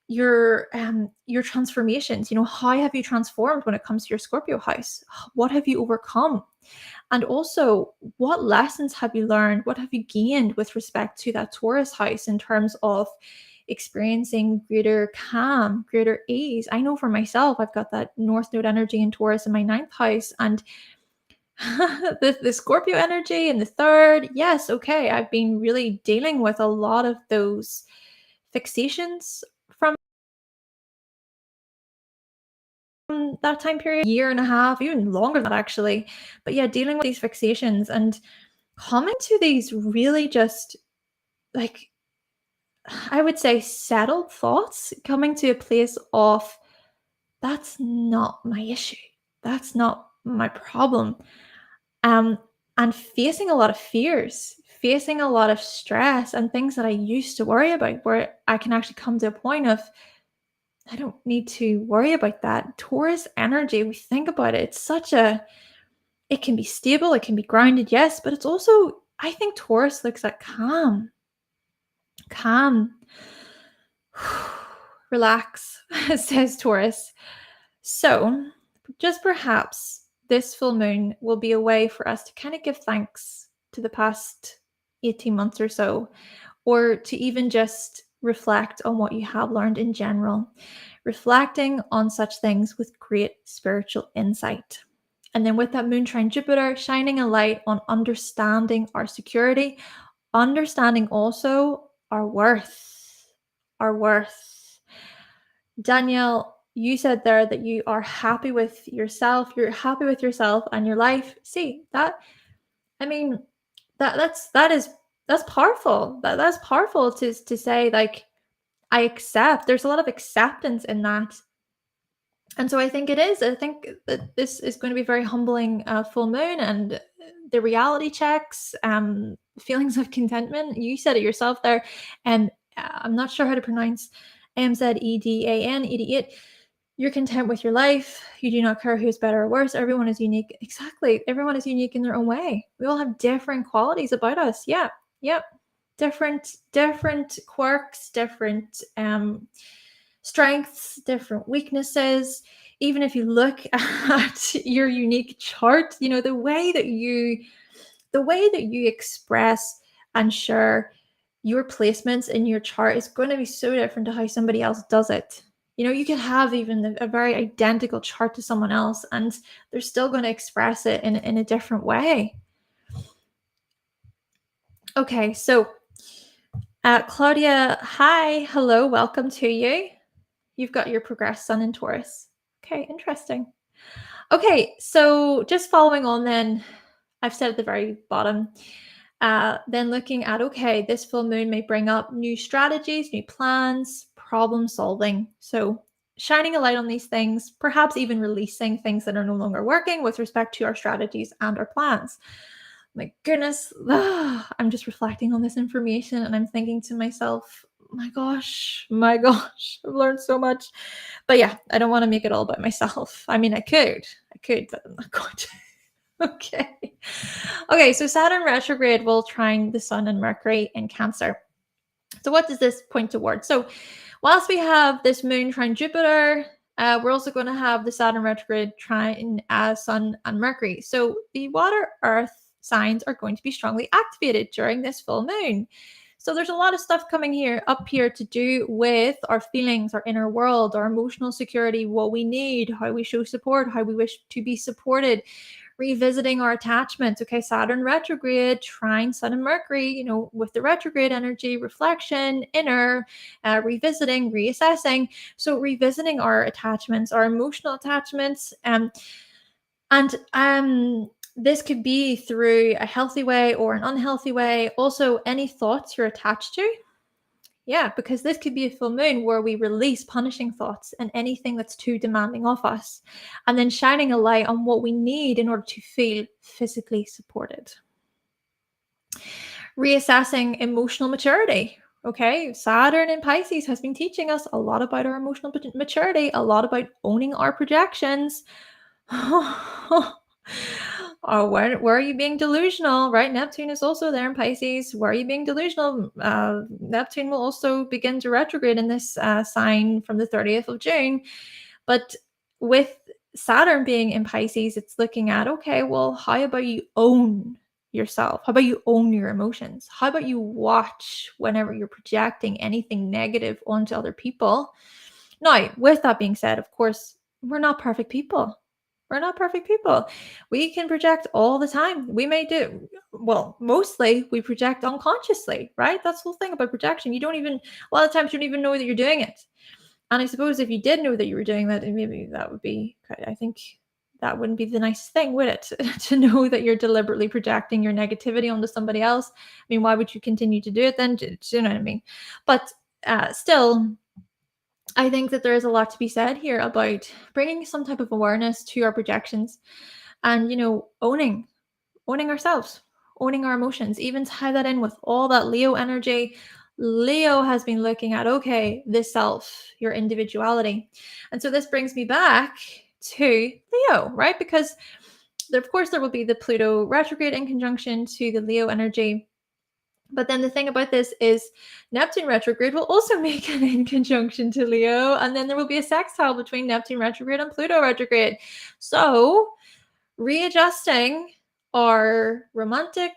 your transformations? How have you transformed when it comes to your Scorpio house? What have you overcome? And also, what lessons have you learned? What have you gained with respect to that Taurus house in terms of experiencing greater calm, greater ease? I know for myself, I've got that North Node energy in Taurus in my ninth house, and the Scorpio energy in the third. Yes, okay, I've been really dealing with a lot of those fixations from that time period, year and a half, even longer than that actually. But yeah, dealing with these fixations and coming to these really just like, I would say, settled thoughts, coming to a place of that's not my issue. That's not my problem. Um, and facing a lot of fears, facing a lot of stress and things that I used to worry about, where I can actually come to a point of I don't need to worry about that. Taurus energy, we think about it, it can be stable, it can be grounded, yes, but it's also, I think Taurus looks at calm, calm, relax, says Taurus. So, just perhaps this full moon will be a way for us to kind of give thanks to the past 18 months or so, or to even just reflect on what you have learned in general, reflecting on such things with great spiritual insight. And then with that moon trine Jupiter, shining a light on understanding our security, understanding also our worth, our worth. Danielle, you said there that you are happy with yourself. You're happy with yourself and your life. See that? I mean, that's powerful. That's powerful to say like I accept. There's a lot of acceptance in that. And so I think it is. I think that this is going to be very humbling full moon, and the reality checks, feelings of contentment. You said it yourself there, and I'm not sure how to pronounce AMZEDAN, idiot. You're content with your life. You do not care who's better or worse. Everyone is unique. Exactly. Everyone is unique in their own way. We all have different qualities about us. Yeah. Yep. Different quirks, different strengths, different weaknesses. Even if you look at your unique chart, the way that you express and share your placements in your chart is going to be so different to how somebody else does it. You could have even a very identical chart to someone else, and they're still going to express it in a different way. Okay, so Claudia, hi, hello, welcome to you. You've got your progressed sun in Taurus. Okay, interesting. Okay, so just following on then, I've said at the very bottom, then looking at, okay, this full moon may bring up new strategies, new plans, problem solving. So shining a light on these things, perhaps even releasing things that are no longer working with respect to our strategies and our plans. My goodness, I'm just reflecting on this information and I'm thinking to myself, my gosh, I've learned so much. But yeah, I don't want to make it all about myself. I mean, I could, but I'm not going to. Okay, so Saturn retrograde will trine the Sun and Mercury in Cancer. So what does this point towards? So whilst we have this moon trine Jupiter, we're also going to have the Saturn retrograde trine Sun and Mercury. So the water earth signs are going to be strongly activated during this full moon. So there's a lot of stuff coming up here to do with our feelings, our inner world, our emotional security, what we need, how we show support, how we wish to be supported. revisiting our attachments. Okay, Saturn retrograde, trine Sun and Mercury, with the retrograde energy, reflection, inner, revisiting, reassessing. So revisiting our attachments, our emotional attachments, and this could be through a healthy way or an unhealthy way. Also, any thoughts you're attached to. Yeah, because this could be a full moon where we release punishing thoughts and anything that's too demanding of us, and then shining a light on what we need in order to feel physically supported. Reassessing emotional maturity. Okay, Saturn in Pisces has been teaching us a lot about our emotional maturity, a lot about owning our projections. Oh, where are you being delusional, right? Neptune is also there in Pisces. Where are you being delusional? Neptune will also begin to retrograde in this sign from the 30th of June. But with Saturn being in Pisces, it's looking at, okay, well, how about you own yourself? How about you own your emotions? How about you watch whenever you're projecting anything negative onto other people? Now, with that being said, of course, we're not perfect people. We're not perfect people. We can project all the time. We may do, well, mostly we project unconsciously, right? That's the whole thing about projection. A lot of times you don't even know that you're doing it. And I suppose if you did know that you were doing that, maybe that would be, I think that wouldn't be the nicest thing, would it? To know that you're deliberately projecting your negativity onto somebody else. I mean, why would you continue to do it then? Do you know what I mean? But still, I think that there is a lot to be said here about bringing some type of awareness to our projections and, owning ourselves, owning our emotions, even tie that in with all that Leo energy. Leo has been looking at, okay, this self, your individuality. And so this brings me back to Leo, right? Because of course there will be the Pluto retrograde in conjunction to the Leo energy. But then the thing about this is Neptune retrograde will also make an in conjunction to Leo, and then there will be a sextile between Neptune retrograde and Pluto retrograde. So readjusting our romantic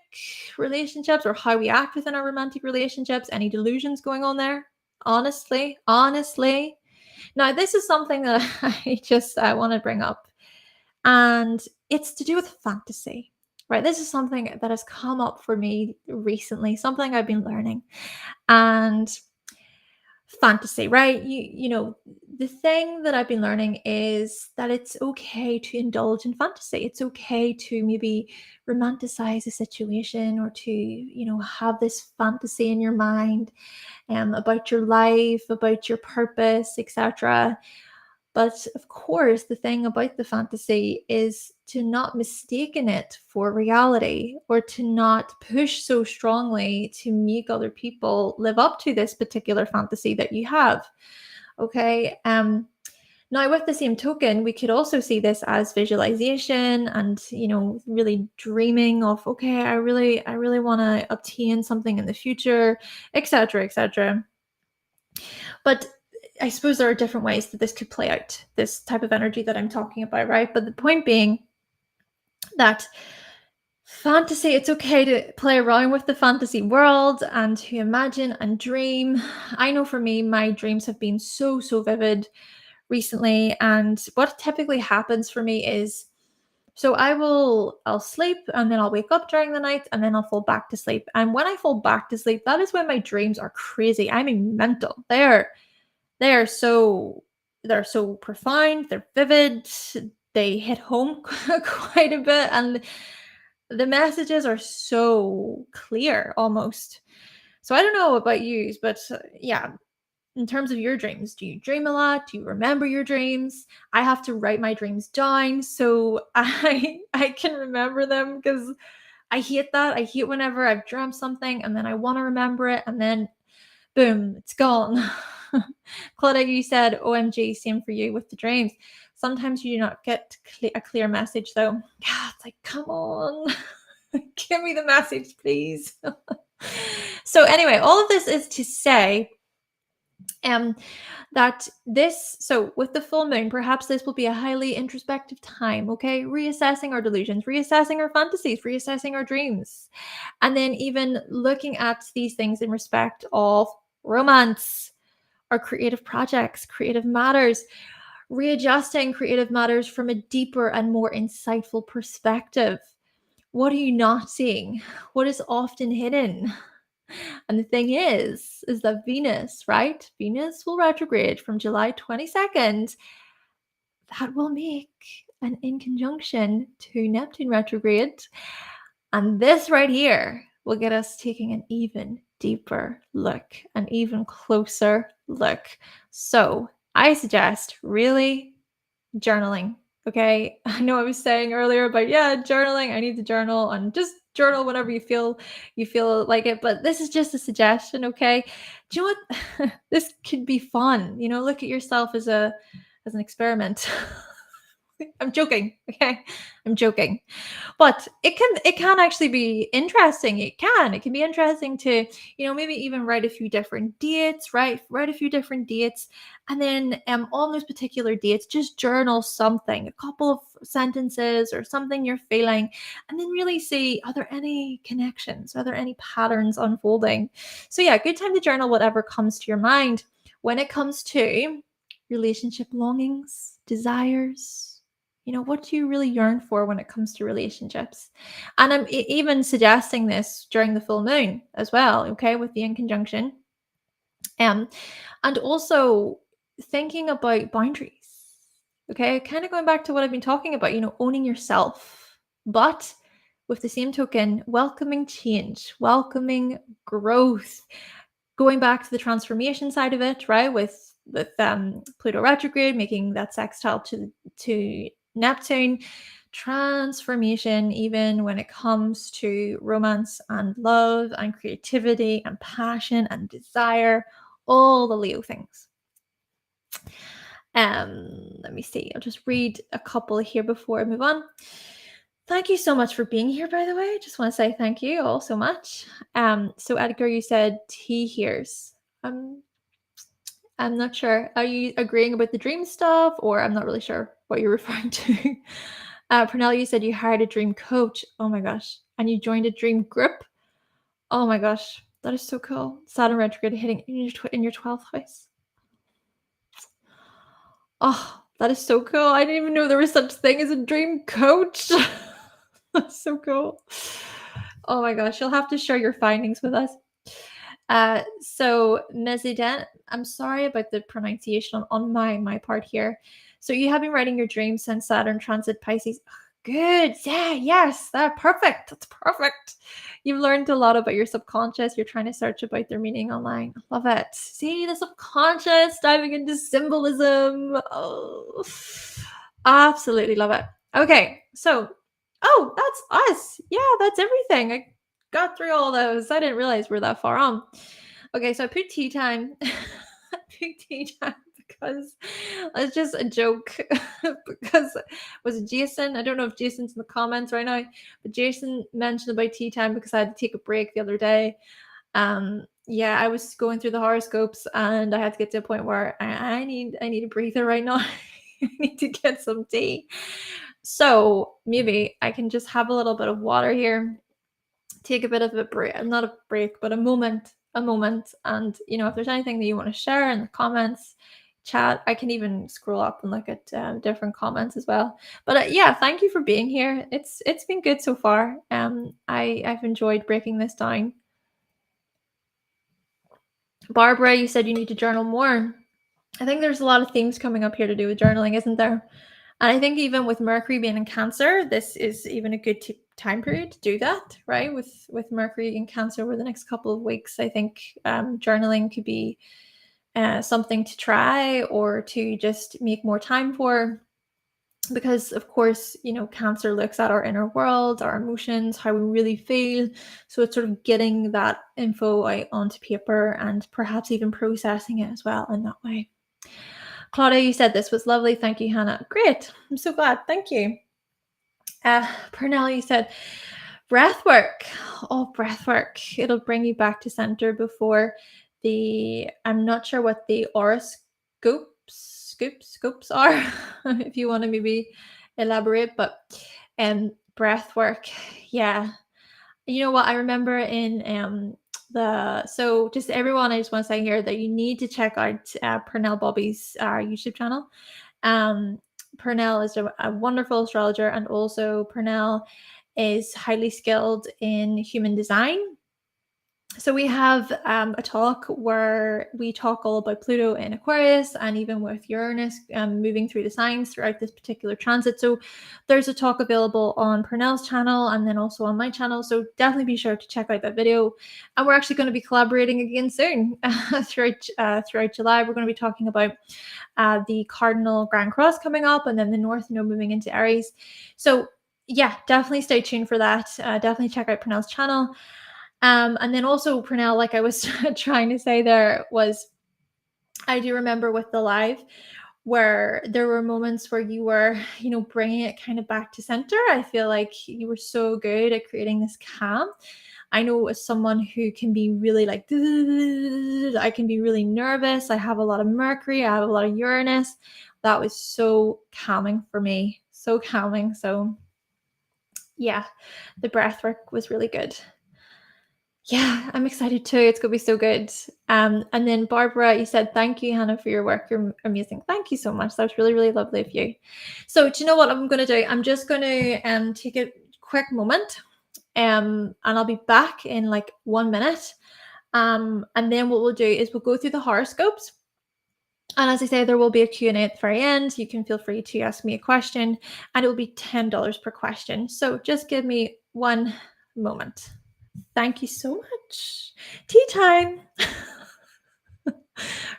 relationships or how we act within our romantic relationships, any delusions going on there, honestly. Now, this is something that I want to bring up, and it's to do with fantasy. Right, this is something that has come up for me recently, something I've been learning. And fantasy, right? The thing that I've been learning is that it's okay to indulge in fantasy. It's okay to maybe romanticize a situation or to, have this fantasy in your mind about your life, about your purpose, etc. But of course, the thing about the fantasy is to not mistaken it for reality or to not push so strongly to make other people live up to this particular fantasy that you have. Okay. Now, with the same token, we could also see this as visualization and, really dreaming of, okay, I really want to obtain something in the future, etc., etc. But I suppose there are different ways that this could play out, this type of energy that I'm talking about, right? But the point being that fantasy, it's okay to play around with the fantasy world and to imagine and dream. I know for me, my dreams have been so vivid recently. And what typically happens for me is, so I'll sleep and then I'll wake up during the night and then I'll fall back to sleep. And when I fall back to sleep, that is when my dreams are crazy. I mean, mental. They're so profound, they're vivid, they hit home quite a bit, and the messages are so clear almost. So I don't know about you, but yeah, in terms of your dreams, do you dream a lot? Do you remember your dreams? I have to write my dreams down so I can remember them, because I hate that. I hate whenever I've dreamt something and then I want to remember it and then boom, it's gone. Claudia, you said, OMG, same for you with the dreams. Sometimes you do not get a clear message, though. Yeah, it's like, come on, give me the message, please. So anyway, all of this is to say that so with the full moon, perhaps this will be a highly introspective time, okay? Reassessing our delusions, reassessing our fantasies, reassessing our dreams, and then even looking at these things in respect of romance, our creative projects, creative matters, readjusting creative matters from a deeper and more insightful perspective. What are you not seeing? What is often hidden? And the thing is that Venus, right? Venus will retrograde from July 22nd. That will make an in conjunction to Neptune retrograde. And this right here will get us taking an even deeper look, an even closer look. So I suggest really journaling. Okay. I know I was saying earlier about, yeah, journaling. I need to journal, and just journal whenever you feel like it. But this is just a suggestion. Okay. Do you know what? This could be fun. Look at yourself as an experiment. I'm joking. Okay. I'm joking. But it can actually be interesting. It can be interesting to, maybe even write a few different dates, right? Write a few different dates. And then on those particular dates, just journal something, a couple of sentences or something you're feeling, and then really see, are there any connections? Are there any patterns unfolding? So yeah, good time to journal whatever comes to your mind. When it comes to relationship longings, desires, what do you really yearn for when it comes to relationships? And I'm even suggesting this during the full moon as well, okay, with the in conjunction. Um, and also thinking about boundaries. Okay, kind of going back to what I've been talking about, owning yourself, but with the same token, welcoming change, welcoming growth, going back to the transformation side of it, right? With Pluto retrograde making that sextile to Neptune, transformation, even when it comes to romance and love and creativity and passion and desire, all the Leo things. Let me see. I'll just read a couple here before I move on. Thank you so much for being here, by the way. Just want to say thank you all so much. So Edgar, you said he hears. I'm not sure. Are you agreeing about the dream stuff, or I'm not really sure what you're referring to? Pernell, you said you hired a dream coach. Oh my gosh. And you joined a dream group. Oh my gosh. That is so cool. Saturn retrograde hitting in your 12th house. Oh, that is so cool. I didn't even know there was such thing as a dream coach. That's so cool. Oh my gosh. You'll have to share your findings with us. So Mezident, I'm sorry about the pronunciation on my part here. So you have been writing your dreams since Saturn transit Pisces. Good. Yeah, yes, perfect. That's perfect. You've learned a lot about your subconscious. You're trying to search about their meaning online. Love it. See, the subconscious diving into symbolism. Oh, absolutely love it. Okay, so, oh, that's us. Yeah, that's everything. I got through all those. I didn't realize we're that far on. Okay, so I put tea time. I put tea time because it's just a joke. Because was it Jason? I don't know if Jason's in the comments right now, but Jason mentioned about tea time because I had to take a break the other day. Yeah, I was going through the horoscopes and I had to get to a point where I need a breather right now. I need to get some tea. So maybe I can just have a little bit of water here, take a bit of a break, not a break, but a moment. And if there's anything that you want to share in the comments, chat, I can even scroll up and look at different comments as well. But yeah, thank you for being here. It's been good so far. I've enjoyed breaking this down. Barbara, you said you need to journal more. I think there's a lot of themes coming up here to do with journaling, isn't there? And I think even with Mercury being in Cancer, this is even a good time period to do that, right? With Mercury in Cancer over the next couple of weeks, I think journaling could be something to try or to just make more time for. Because of course, Cancer looks at our inner world, our emotions, how we really feel. So it's sort of getting that info out onto paper and perhaps even processing it as well in that way. Claudia, you said this was lovely. Thank you, Hannah. Great. I'm so glad. Thank you. Pernell, you said breath work. Oh, breath work. It'll bring you back to center before I'm not sure what the scopes are, if you want to maybe elaborate, but breath work. Yeah. You know what? I remember in so just everyone, I just want to say here that you need to check out Pernell Bobby's YouTube channel. Um, Purnell is a wonderful astrologer, and also Purnell is highly skilled in human design. So we have a talk where we talk all about Pluto in Aquarius, and even with Uranus moving through the signs throughout this particular transit. So there's a talk available on Purnell's channel and then also on my channel. So definitely be sure to check out that video. And we're actually going to be collaborating again soon. Throughout July, we're going to be talking about the Cardinal Grand Cross coming up, and then the North Node moving into Aries. So yeah, definitely stay tuned for that. Definitely check out Purnell's channel. And then also Purnell, like I was trying to say there, was I do remember with the live where there were moments where you were, bringing it kind of back to center. I feel like you were so good at creating this calm. I know as someone who can be really like, I can be really nervous. I have a lot of Mercury, I have a lot of Uranus. That was so calming for me. So calming. So yeah, the breath work was really good. Yeah, I'm excited too. It's gonna be so good. And then Barbara, you said, thank you, Hannah, for your work. You're amazing. Thank you so much. That was really, really lovely of you. So do you know what I'm gonna do? I'm just gonna take a quick moment. And I'll be back in like 1 minute. And then what we'll do is we'll go through the horoscopes. And as I say, there will be a Q&A at the very end. You can feel free to ask me a question, and it will be $10 per question. So just give me 1 moment. Thank you so much. Tea time.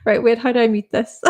Right, wait, how do I mute this?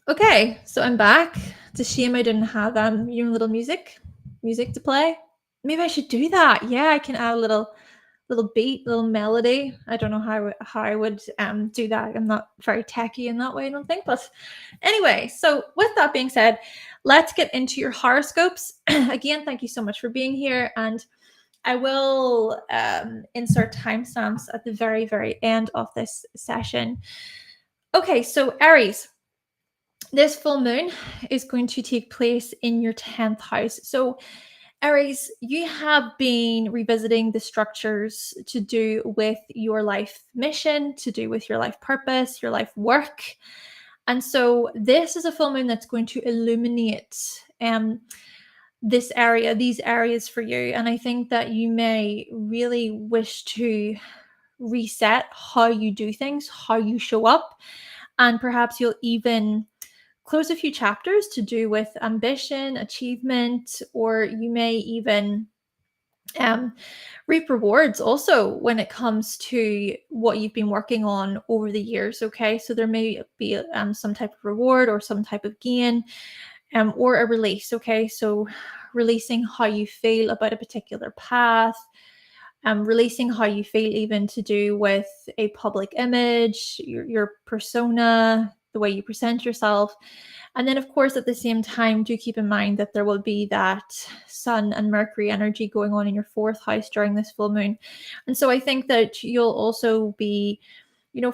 Okay, so I'm back. It's a shame I didn't have your little music to play. Maybe I should do that. Yeah, I can add a little beat, little melody. I don't know how I would do that. I'm not very techy in that way, I don't think. But anyway, so with that being said, let's get into your horoscopes. Again, thank you so much for being here, and I will insert timestamps at the very, very end of this session. Okay, so Aries, this full moon is going to take place in your 10th house. So Aries, you have been revisiting the structures to do with your life mission, to do with your life purpose, your life work. And so this is a full moon that's going to illuminate these areas for you. And I think that you may really wish to reset how you do things, how you show up, and perhaps you'll even close a few chapters to do with ambition, achievement, or you may even reap rewards also when it comes to what you've been working on over the years. Okay, so there may be some type of reward or some type of gain, or a release. Okay, so releasing how you feel about a particular path, releasing how you feel even to do with a public image, your persona, the way you present yourself. And then, of course, at the same time, do keep in mind that there will be that Sun and Mercury energy going on in your 4th house during this full moon. And so I think that you'll also be,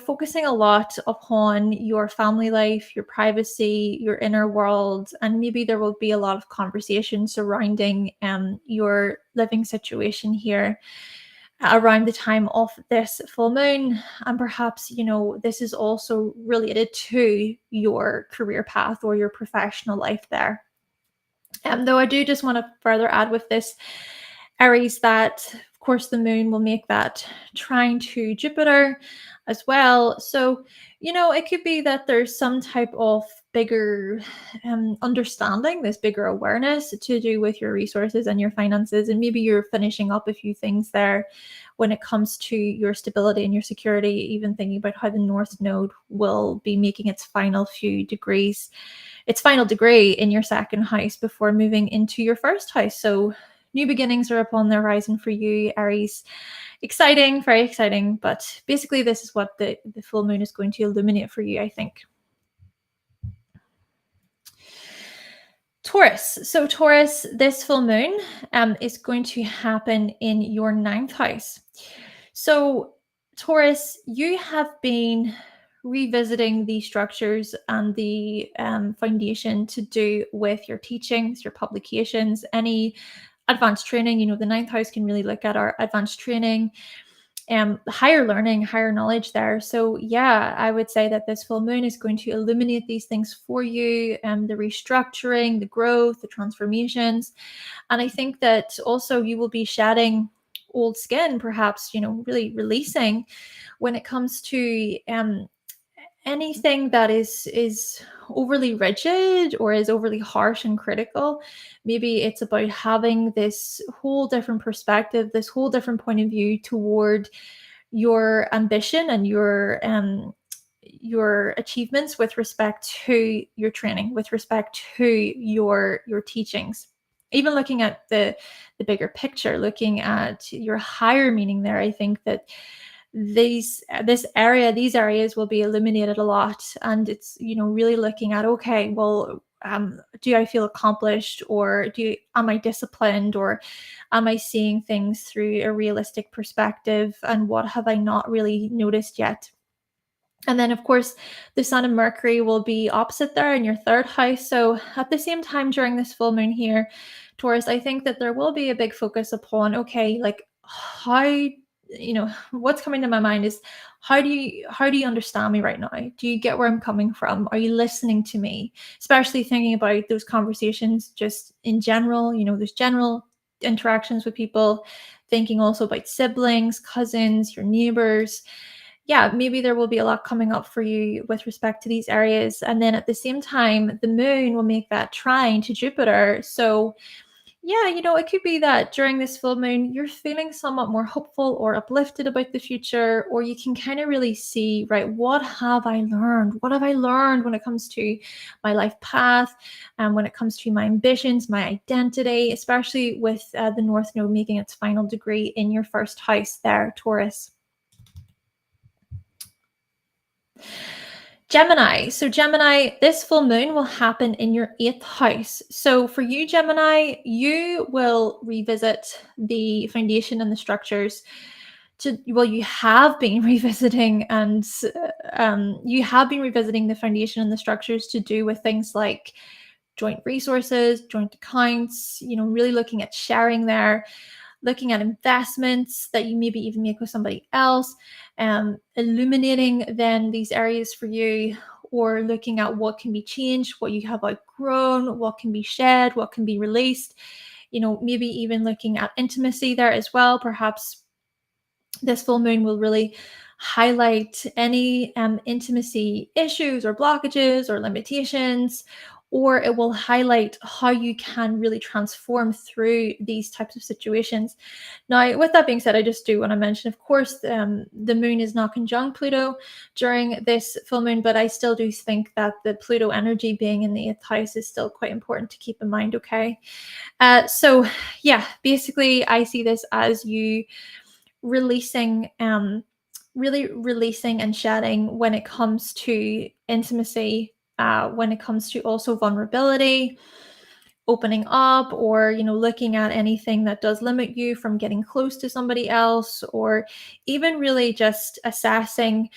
focusing a lot upon your family life, your privacy, your inner world, and maybe there will be a lot of conversation surrounding your living situation here around the time of this full moon. And perhaps, this is also related to your career path or your professional life there. Though I do just want to further add with this, Aries, that course, the moon will make that trine to Jupiter as well. So, it could be that there's some type of bigger understanding, this bigger awareness to do with your resources and your finances. And maybe you're finishing up a few things there when it comes to your stability and your security, even thinking about how the North Node will be making its final few degrees, its final degree in your second house before moving into your first house. So new beginnings are upon the horizon for you, Aries. Exciting, very exciting. But basically, this is what the full moon is going to illuminate for you, I think. Taurus. So Taurus, this full moon is going to happen in your ninth house. So Taurus, you have been revisiting the structures and the foundation to do with your teachings, your publications, any advanced training. The ninth house can really look at our advanced training, higher learning, higher knowledge there. So yeah, I would say that this full moon is going to illuminate these things for you, the restructuring, the growth, the transformations. And I think that also you will be shedding old skin, perhaps, really releasing when it comes to anything that is overly rigid or is overly harsh and critical. Maybe it's about having this whole different perspective, this whole different point of view toward your ambition and your achievements with respect to your training, with respect to your teachings. Even looking at the bigger picture, looking at your higher meaning there, I think that these areas will be illuminated a lot. And it's really looking at, okay, well, do I feel accomplished, or am I disciplined, or am I seeing things through a realistic perspective, and what have I not really noticed yet? And then, of course, the Sun and Mercury will be opposite there in your third house. So at the same time during this full moon here, Taurus, I think that there will be a big focus upon, okay, like how, what's coming to my mind is, how do you understand me right now? Do you get where I'm coming from? Are you listening to me? Especially thinking about those conversations just in general, those general interactions with people, thinking also about siblings, cousins, your neighbors. Yeah, maybe there will be a lot coming up for you with respect to these areas. And then at the same time, the moon will make that trine to Jupiter. So yeah, it could be that during this full moon, you're feeling somewhat more hopeful or uplifted about the future, or you can kind of really see, right, what have I learned? What have I learned when it comes to my life path, and when it comes to my ambitions, my identity, especially with the North Node making its final degree in your first house there, Taurus. Gemini. So Gemini, this full moon will happen in your 8th house. So for you, Gemini, you will revisit the foundation and the structures you have been revisiting, and you have been revisiting the foundation and the structures to do with things like joint resources, joint accounts, really looking at sharing there, looking at investments that you maybe even make with somebody else, illuminating then these areas for you, or looking at what can be changed, what you have outgrown, what can be shed, what can be released. Maybe even looking at intimacy there as well. Perhaps this full moon will really highlight any intimacy issues or blockages or limitations, or it will highlight how you can really transform through these types of situations. Now, with that being said, I just do want to mention, of course, the moon is not conjunct Pluto during this full moon, but I still do think that the Pluto energy being in the 8th house is still quite important to keep in mind, okay? So yeah, basically I see this as you releasing, really releasing and shedding when it comes to intimacy, when it comes to also vulnerability, opening up, or looking at anything that does limit you from getting close to somebody else, or even really just assessing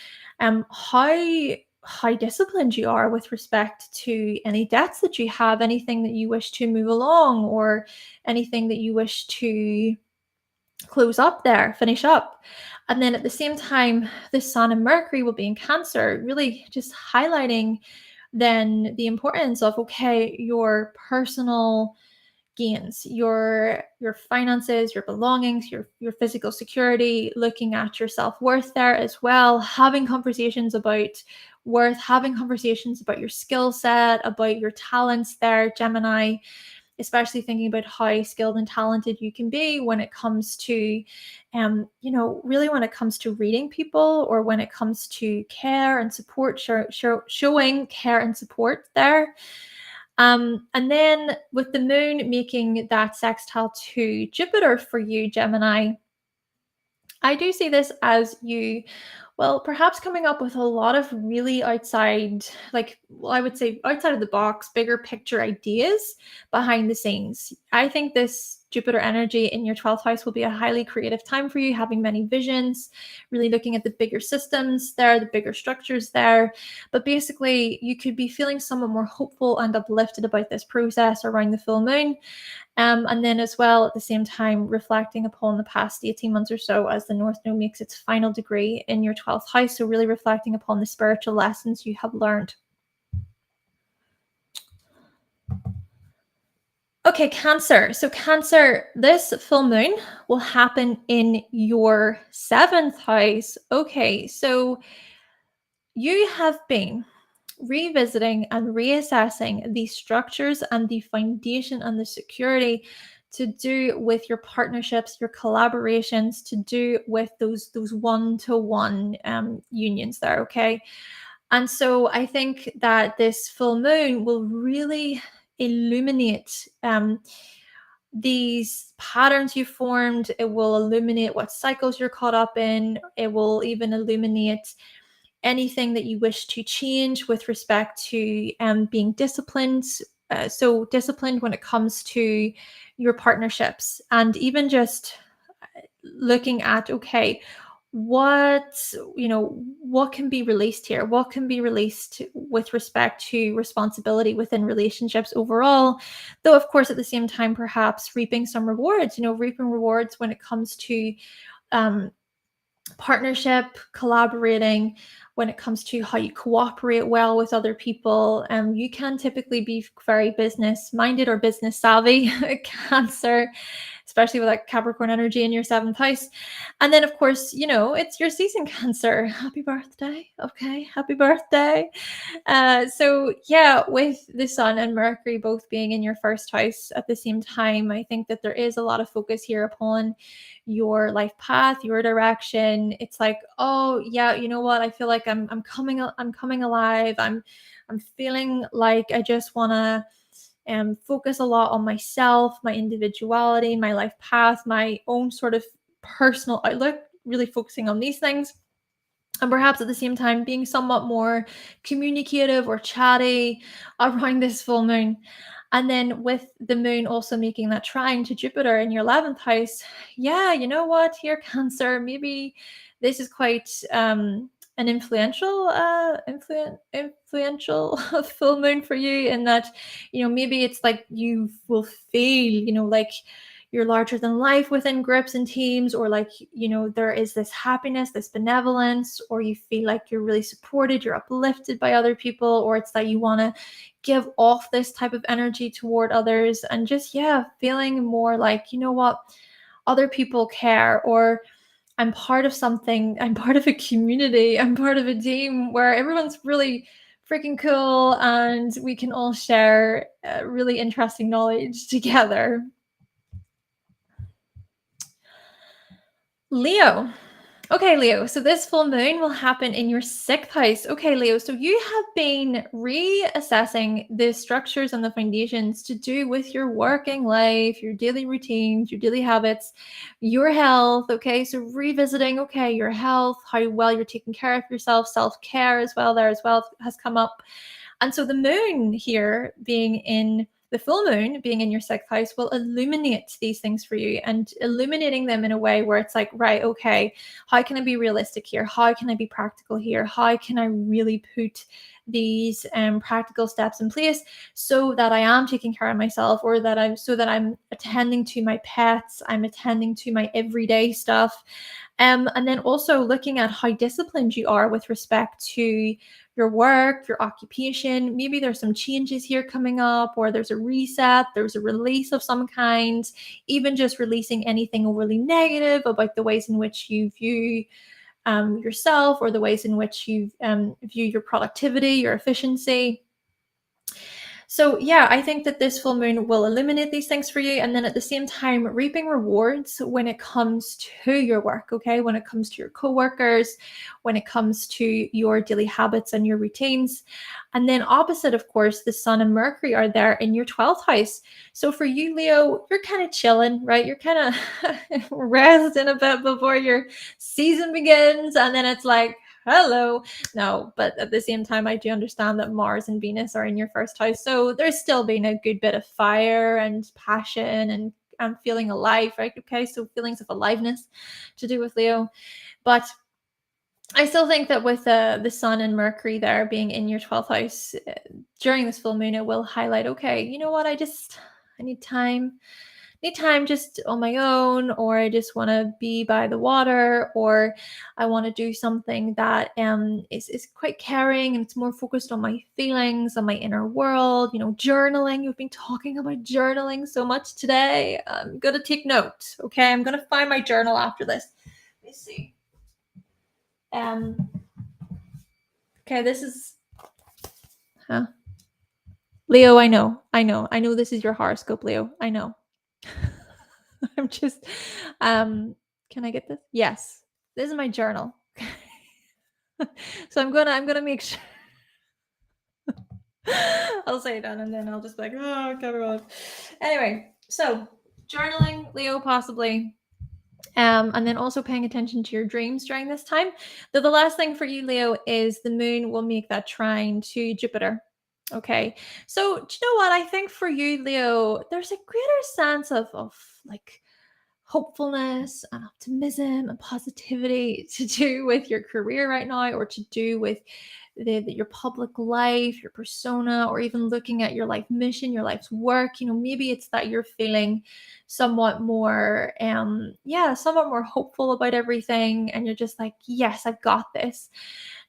how disciplined you are with respect to any debts that you have, anything that you wish to move along, or anything that you wish to close up there, finish up. And then at the same time, the Sun and Mercury will be in Cancer, really just highlighting then the importance of, okay, your personal gains, your finances, your belongings, your physical security, looking at your self-worth there as well, having conversations about worth, having conversations about your skill set, about your talents there, Gemini, especially thinking about how skilled and talented you can be when it comes to, really when it comes to reading people, or when it comes to care and support, showing care and support there. And then with the moon making that sextile to Jupiter for you, Gemini, I do see this as you, well, perhaps coming up with a lot of really outside, like, well, I would say outside of the box, bigger picture ideas behind the scenes. I think this Jupiter energy in your 12th house will be a highly creative time for you, having many visions, really looking at the bigger systems there, the bigger structures there. But basically, you could be feeling somewhat more hopeful and uplifted about this process around the full moon. And then as well, at the same time, reflecting upon the past 18 months or so as the North Node makes its final degree in your 12th house. So really reflecting upon the spiritual lessons you have learned. Okay, Cancer. So Cancer, this full moon will happen in your 7th house. Okay, so you have been revisiting and reassessing the structures and the foundation and the security to do with your partnerships, your collaborations, to do with those one-to-one unions there. Okay, and so I think that this full moon will really illuminate these patterns you formed. It will illuminate what cycles you're caught up in. It will even illuminate anything that you wish to change with respect to being disciplined. So disciplined when it comes to your partnerships, and even just looking at, okay, what can be released here, what can be released with respect to responsibility within relationships overall, though of course at the same time perhaps reaping some rewards, reaping rewards when it comes to um, partnership, collaborating, when it comes to how you cooperate well with other people. You can typically be very business minded or business savvy, Cancer, especially with that Capricorn energy in your 7th house. And then, of course, it's your season, Cancer. Happy birthday. Okay. Happy birthday. So yeah, with the Sun and Mercury both being in your 1st house at the same time, I think that there is a lot of focus here upon your life path, your direction. It's like, oh yeah, you know what? I feel like I'm coming alive. I'm feeling like I just want to focus a lot on myself, my individuality, my life path, my own sort of personal outlook, really focusing on these things. And perhaps at the same time being somewhat more communicative or chatty around this full moon. And then with the moon also making that trine to Jupiter in your 11th house, yeah, you know what, here, Cancer, maybe this is quite an influential full moon for you, in that, maybe it's like you will feel, like you're larger than life within groups and teams, or like, there is this happiness, this benevolence, or you feel like you're really supported, you're uplifted by other people, or it's that you want to give off this type of energy toward others, and just, yeah, feeling more like, you know what, other people care, or I'm part of something, I'm part of a community, I'm part of a team where everyone's really freaking cool and we can all share really interesting knowledge together. Leo. Okay, Leo. So this full moon will happen in your 6th house. Okay, Leo. So you have been reassessing the structures and the foundations to do with your working life, your daily routines, your daily habits, your health. Okay, so revisiting, okay, your health, how well you're taking care of yourself, self-care as well, there as well has come up. And so the moon here being in the full moon being in your 6th house will illuminate these things for you, and illuminating them in a way where it's like, right, okay, how can I be realistic here? How can I be practical here? How can I really put these practical steps in place so that I am taking care of myself, or that I'm attending to my pets, I'm attending to my everyday stuff. And then also looking at how disciplined you are with respect to your work, your occupation. Maybe there's some changes here coming up, or there's a reset, there's a release of some kind, even just releasing anything overly negative about the ways in which you view yourself, or the ways in which you view your productivity, your efficiency. So yeah, I think that this full moon will illuminate these things for you. And then at the same time, reaping rewards when it comes to your work, okay? When it comes to your coworkers, when it comes to your daily habits and your routines. And then opposite, of course, the Sun and Mercury are there in your 12th house. So for you, Leo, you're kind of chilling, right? You're kind of resting a bit before your season begins. And then it's like, hello. No, but at the same time, I do understand that Mars and Venus are in your first house. So there's still been a good bit of fire and passion and feeling alive, right? Okay, so feelings of aliveness to do with Leo. But I still think that with the Sun and Mercury there being in your 12th house during this full moon, it will highlight, okay, you know what? I need time just on my own, or I just want to be by the water, or I want to do something that is quite caring and it's more focused on my feelings, on my inner world. Journaling. We've been talking about journaling so much today. I'm gonna take note. Okay, I'm gonna find my journal after this. Let me see. Okay, this is Leo. I know this is your horoscope, Leo. I know. I'm just can I get this? Yes. This is my journal. So I'm gonna make sure I'll say it down, and then I'll just be like, oh, Capricorn. Anyway, so journaling, Leo, possibly. And then also paying attention to your dreams during this time. Though the last thing for you, Leo, is the moon will make that trine to Jupiter. Okay. So do you know what? I think for you, Leo, there's a greater sense of like hopefulness and optimism and positivity to do with your career right now, or to do with your public life, your persona, or even looking at your life mission, your life's work. Maybe it's that you're feeling somewhat more somewhat more hopeful about everything, and you're just like, yes, I've got this.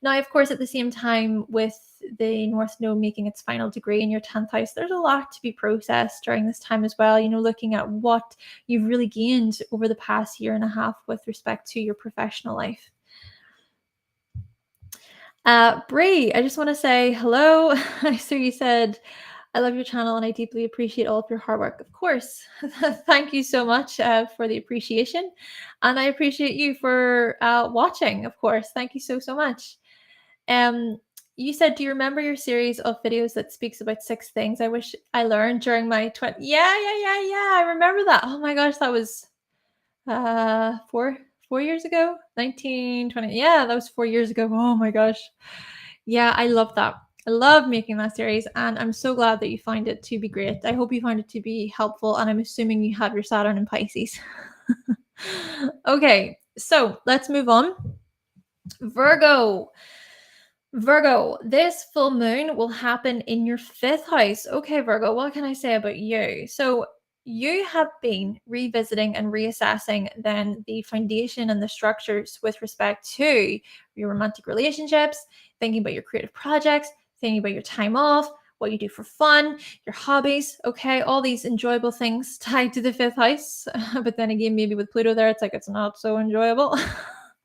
Now, of course, at the same time, with the North Node making its final degree in your 10th house, there's a lot to be processed during this time as well. Looking at what you've really gained over the past year and a half with respect to your professional life. Bree, I just want to say hello. So you said, I love your channel and I deeply appreciate all of your hard work. Of course. Thank you so much for the appreciation. And I appreciate you for watching, of course. Thank you so, so much. You said, do you remember your series of videos that speaks about 6 things I wish I learned during my 20? Yeah. I remember that. Oh my gosh, that was 4 years ago, 1920. Yeah, that was 4 years ago. Oh my gosh. Yeah, I love that. I love making that series, and I'm so glad that you find it to be great. I hope you find it to be helpful, and I'm assuming you have your Saturn in Pisces. Okay, so let's move on. Virgo, this full moon will happen in your 5th house. Okay, Virgo, what can I say about you? So you have been revisiting and reassessing then the foundation and the structures with respect to your romantic relationships, thinking about your creative projects, thinking about your time off, what you do for fun, your hobbies, okay, all these enjoyable things tied to the 5th house. But then again, maybe with Pluto there, it's like it's not so enjoyable.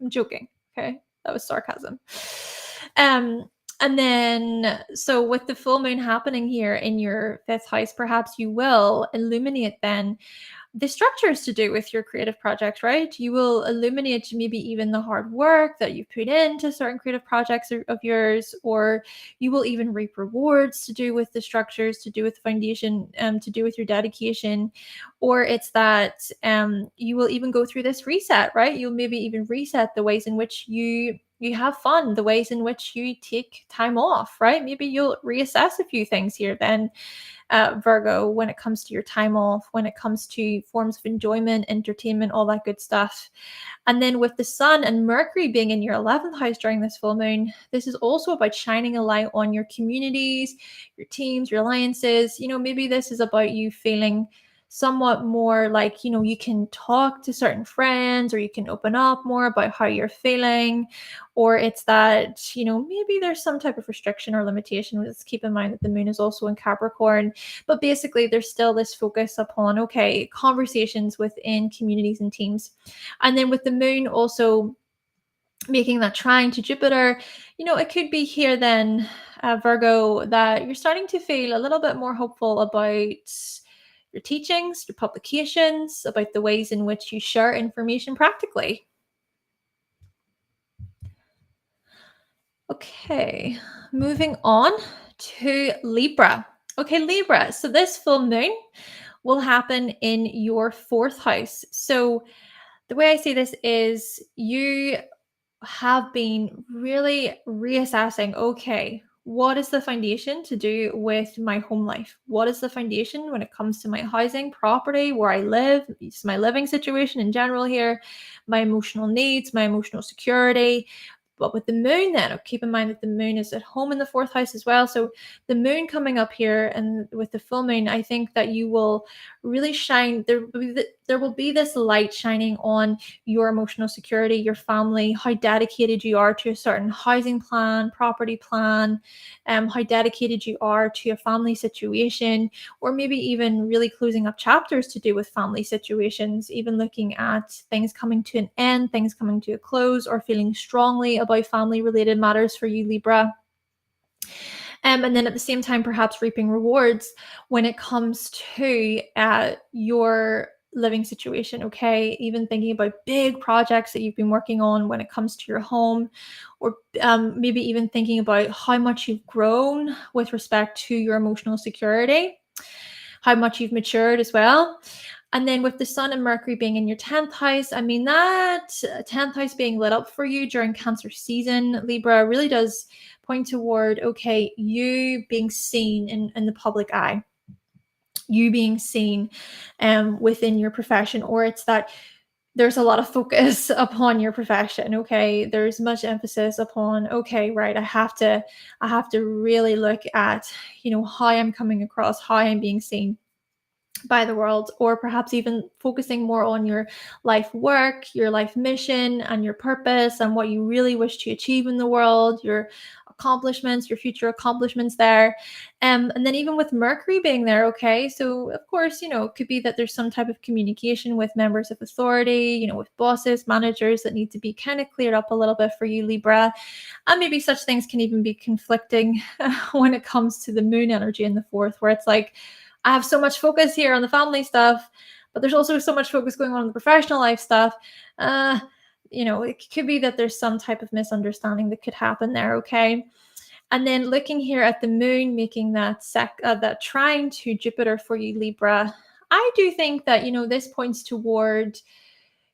I'm joking, okay? That was sarcasm. And then, so with the full moon happening here in your 5th house, perhaps you will illuminate then the structures to do with your creative project, right? You will illuminate maybe even the hard work that you've put into certain creative projects of yours, or you will even reap rewards to do with the structures, to do with the foundation, to do with your dedication, or it's that you will even go through this reset, right? You'll maybe even reset the ways in which you have fun, the ways in which you take time off, right? Maybe you'll reassess a few things here then, Virgo, when it comes to your time off, when it comes to forms of enjoyment, entertainment, all that good stuff. And then with the Sun and Mercury being in your 11th house during this full moon, this is also about shining a light on your communities, your teams, your alliances. Maybe this is about you feeling somewhat more like, you can talk to certain friends, or you can open up more about how you're feeling. Or it's that, maybe there's some type of restriction or limitation. Let's keep in mind that the moon is also in Capricorn. But basically, there's still this focus upon, okay, conversations within communities and teams. And then with the moon also making that trine to Jupiter, it could be here then, Virgo, that you're starting to feel a little bit more hopeful about your teachings, your publications, about the ways in which you share information practically. Okay, moving on to Libra. Okay, Libra. So this full moon will happen in your 4th house. So the way I see this is you have been really reassessing, okay, what is the foundation to do with my home life? What is the foundation when it comes to my housing, property, where I live, my living situation in general here, my emotional needs, my emotional security? But with the moon, then keep in mind that the moon is at home in the 4th house as well. So the moon coming up here, and with the full moon, I think that you will really shine. There will be this light shining on your emotional security, your family, how dedicated you are to a certain housing plan, property plan, how dedicated you are to a family situation, or maybe even really closing up chapters to do with family situations, even looking at things coming to an end, things coming to a close, or feeling strongly about family related matters for you, Libra. And then at the same time, perhaps reaping rewards when it comes to your living situation. Okay, even thinking about big projects that you've been working on when it comes to your home, or maybe even thinking about how much you've grown with respect to your emotional security, how much you've matured as well. And then with the Sun and Mercury being in your 10th house, I mean, that 10th house being lit up for you during Cancer season, Libra, really does point toward, okay, you being seen in the public eye, you being seen within your profession, or it's that there's a lot of focus upon your profession. Okay, there's much emphasis upon, okay, right, I have to really look at, how I'm coming across, how I'm being seen by the world, or perhaps even focusing more on your life work, your life mission, and your purpose, and what you really wish to achieve in the world, your accomplishments, your future accomplishments there. And then even with Mercury being there, okay, so of course, it could be that there's some type of communication with members of authority, with bosses, managers, that need to be kind of cleared up a little bit for you, Libra. And maybe such things can even be conflicting when it comes to the moon energy in the 4th, where it's like, I have so much focus here on the family stuff, but there's also so much focus going on in the professional life stuff. It could be that there's some type of misunderstanding that could happen there. Okay. And then looking here at the moon, making that trine to Jupiter for you, Libra, I do think that, this points toward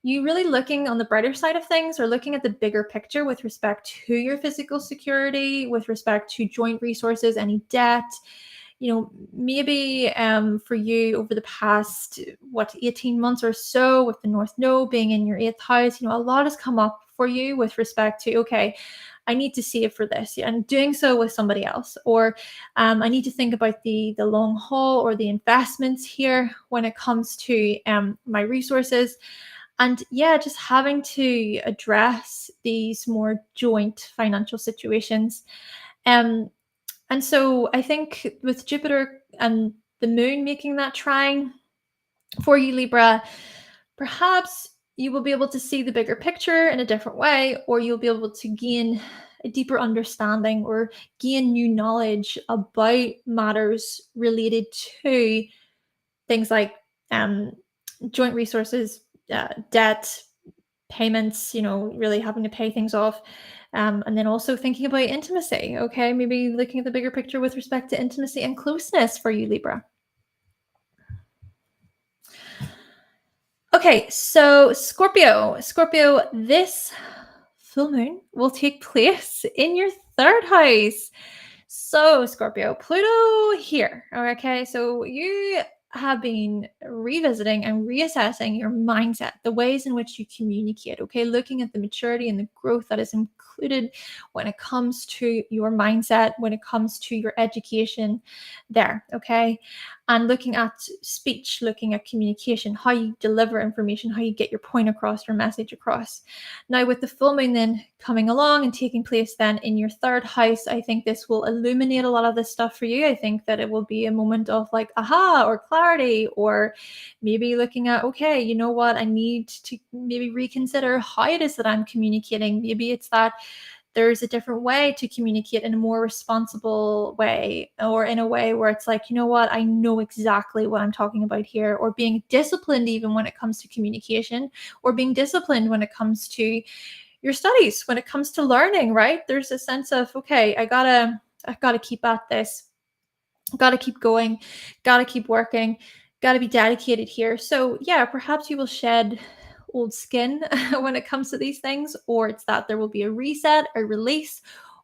you really looking on the brighter side of things, or looking at the bigger picture with respect to your physical security, with respect to joint resources, any debt. Maybe for you over the past, 18 months or so, with the North Node being in your 8th house, a lot has come up for you with respect to, okay, I need to save for this, and doing so with somebody else, or I need to think about the long haul, or the investments here when it comes to my resources. And yeah, just having to address these more joint financial situations. Um, and so I think with Jupiter and the moon making that trine for you, Libra, perhaps you will be able to see the bigger picture in a different way, or you'll be able to gain a deeper understanding, or gain new knowledge about matters related to things like um, joint resources, debt, payments, really having to pay things off. And then also thinking about intimacy. Okay, maybe looking at the bigger picture with respect to intimacy and closeness for you, Libra. Okay, so Scorpio, this full moon will take place in your third house. So, Scorpio, Pluto here. Okay, so you have been revisiting and reassessing your mindset, the ways in which you communicate. Okay, looking at the maturity and the growth that is included when it comes to your mindset, when it comes to your education there. Okay, and looking at speech, looking at communication, how you deliver information, how you get your point across, your message across. Now, with the full moon then coming along and taking place then in your third house, I think this will illuminate a lot of this stuff for you. I think that it will be a moment of like aha or clarity, or maybe looking at, okay, you know what, I need to maybe reconsider how it is that I'm communicating. Maybe it's that there's a different way to communicate in a more responsible way, or in a way where it's like, you know what, I know exactly what I'm talking about here, or being disciplined even when it comes to communication, or being disciplined when it comes to your studies, when it comes to learning, right? There's a sense of, okay, I gotta keep at this, gotta keep going, gotta keep working, gotta be dedicated here. So yeah, perhaps you will shed old skin when it comes to these things, or it's that there will be a reset, a release,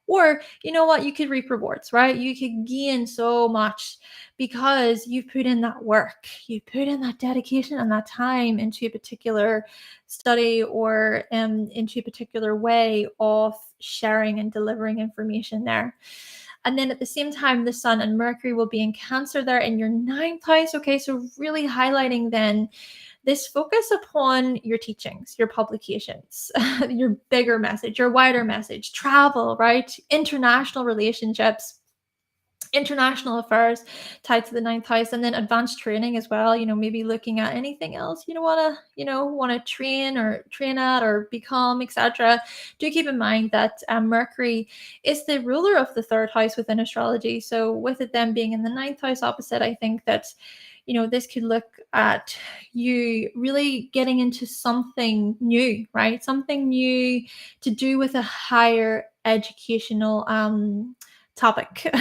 or you know what, you could reap rewards, right? You could gain so much because you've put in that work, you put in that dedication and that time into a particular study, or into a particular way of sharing and delivering information there. And then at the same time, the Sun and Mercury will be in Cancer there in your ninth house. Okay, so really highlighting then this focus upon your teachings, your publications, your bigger message, your wider message, travel, right? International relationships, international affairs tied to the ninth house, and then advanced training as well. Maybe looking at anything else want to train or train at or become, etc. Do keep in mind that Mercury is the ruler of the third house within astrology. So with it then being in the ninth house opposite, I think that this could look at you really getting into something new, right? Something new to do with a higher educational topic.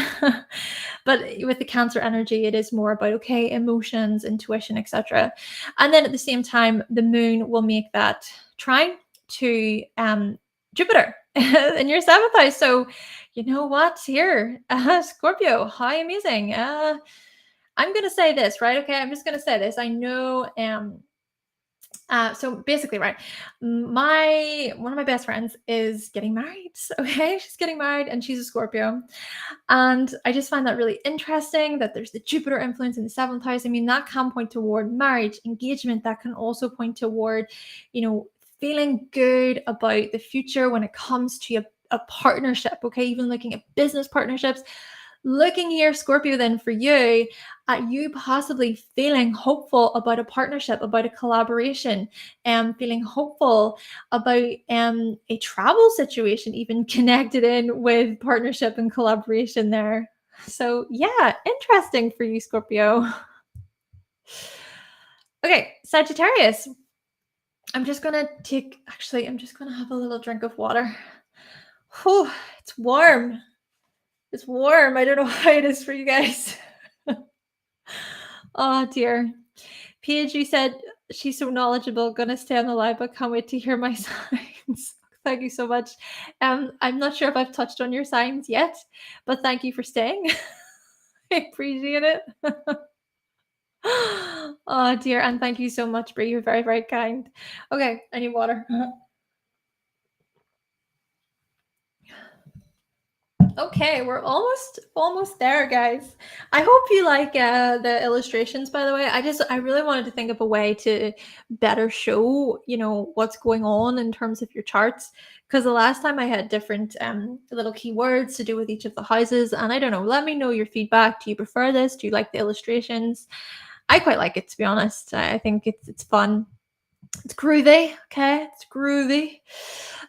But with the Cancer energy, it is more about, okay, emotions, intuition, etc. And then at the same time, the moon will make that trine to Jupiter in your seventh house. So you know what, here, Scorpio, how amazing. I'm going to say this, right? Okay, I'm just going to say this. I know so basically, right, one of my best friends is getting married. Okay, she's getting married and she's a Scorpio. And I just find that really interesting that there's the Jupiter influence in the seventh house. I mean, that can point toward marriage, engagement. That can also point toward, feeling good about the future when it comes to a partnership. Okay, even looking at business partnerships. Looking here, Scorpio, then for you, at you possibly feeling hopeful about a partnership, about a collaboration, and feeling hopeful about a travel situation, even connected in with partnership and collaboration there. So yeah, interesting for you, Scorpio. Okay, Sagittarius. I'm just gonna have a little drink of water. Whew, it's warm. It's warm. I don't know how it is for you guys. Oh dear. Paige, you said she's so knowledgeable, gonna stay on the live, but can't wait to hear my signs. Thank you so much. I'm not sure if I've touched on your signs yet, but thank you for staying. I appreciate it. Oh dear, and thank you so much, Brie. You're very, very kind. Okay, I need water. Okay, we're almost there, guys. I hope you like the illustrations, by the way. I really wanted to think of a way to better show, what's going on in terms of your charts. Because the last time I had different little keywords to do with each of the houses, and I don't know, let me know your feedback. Do you prefer this? Do you like the illustrations? I quite like it, to be honest. I think it's fun. It's groovy, okay? It's groovy.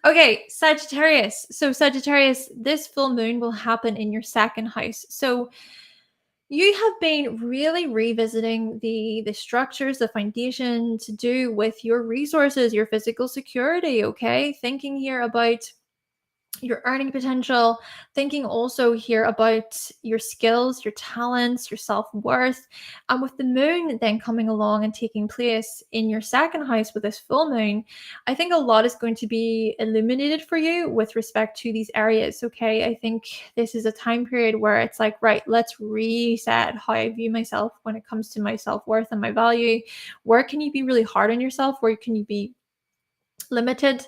Okay, Sagittarius. So Sagittarius, this full moon will happen in your second house. So you have been really revisiting the structures, the foundation to do with your resources, your physical security, okay? Thinking here about your earning potential, thinking also here about your skills, your talents, your self-worth. And with the moon then coming along and taking place in your second house with this full moon, I think a lot is going to be illuminated for you with respect to these areas. Okay. I think this is a time period where it's like, right, let's reset how I view myself when it comes to my self-worth and my value. Where can you be really hard on yourself? Where can you be limited?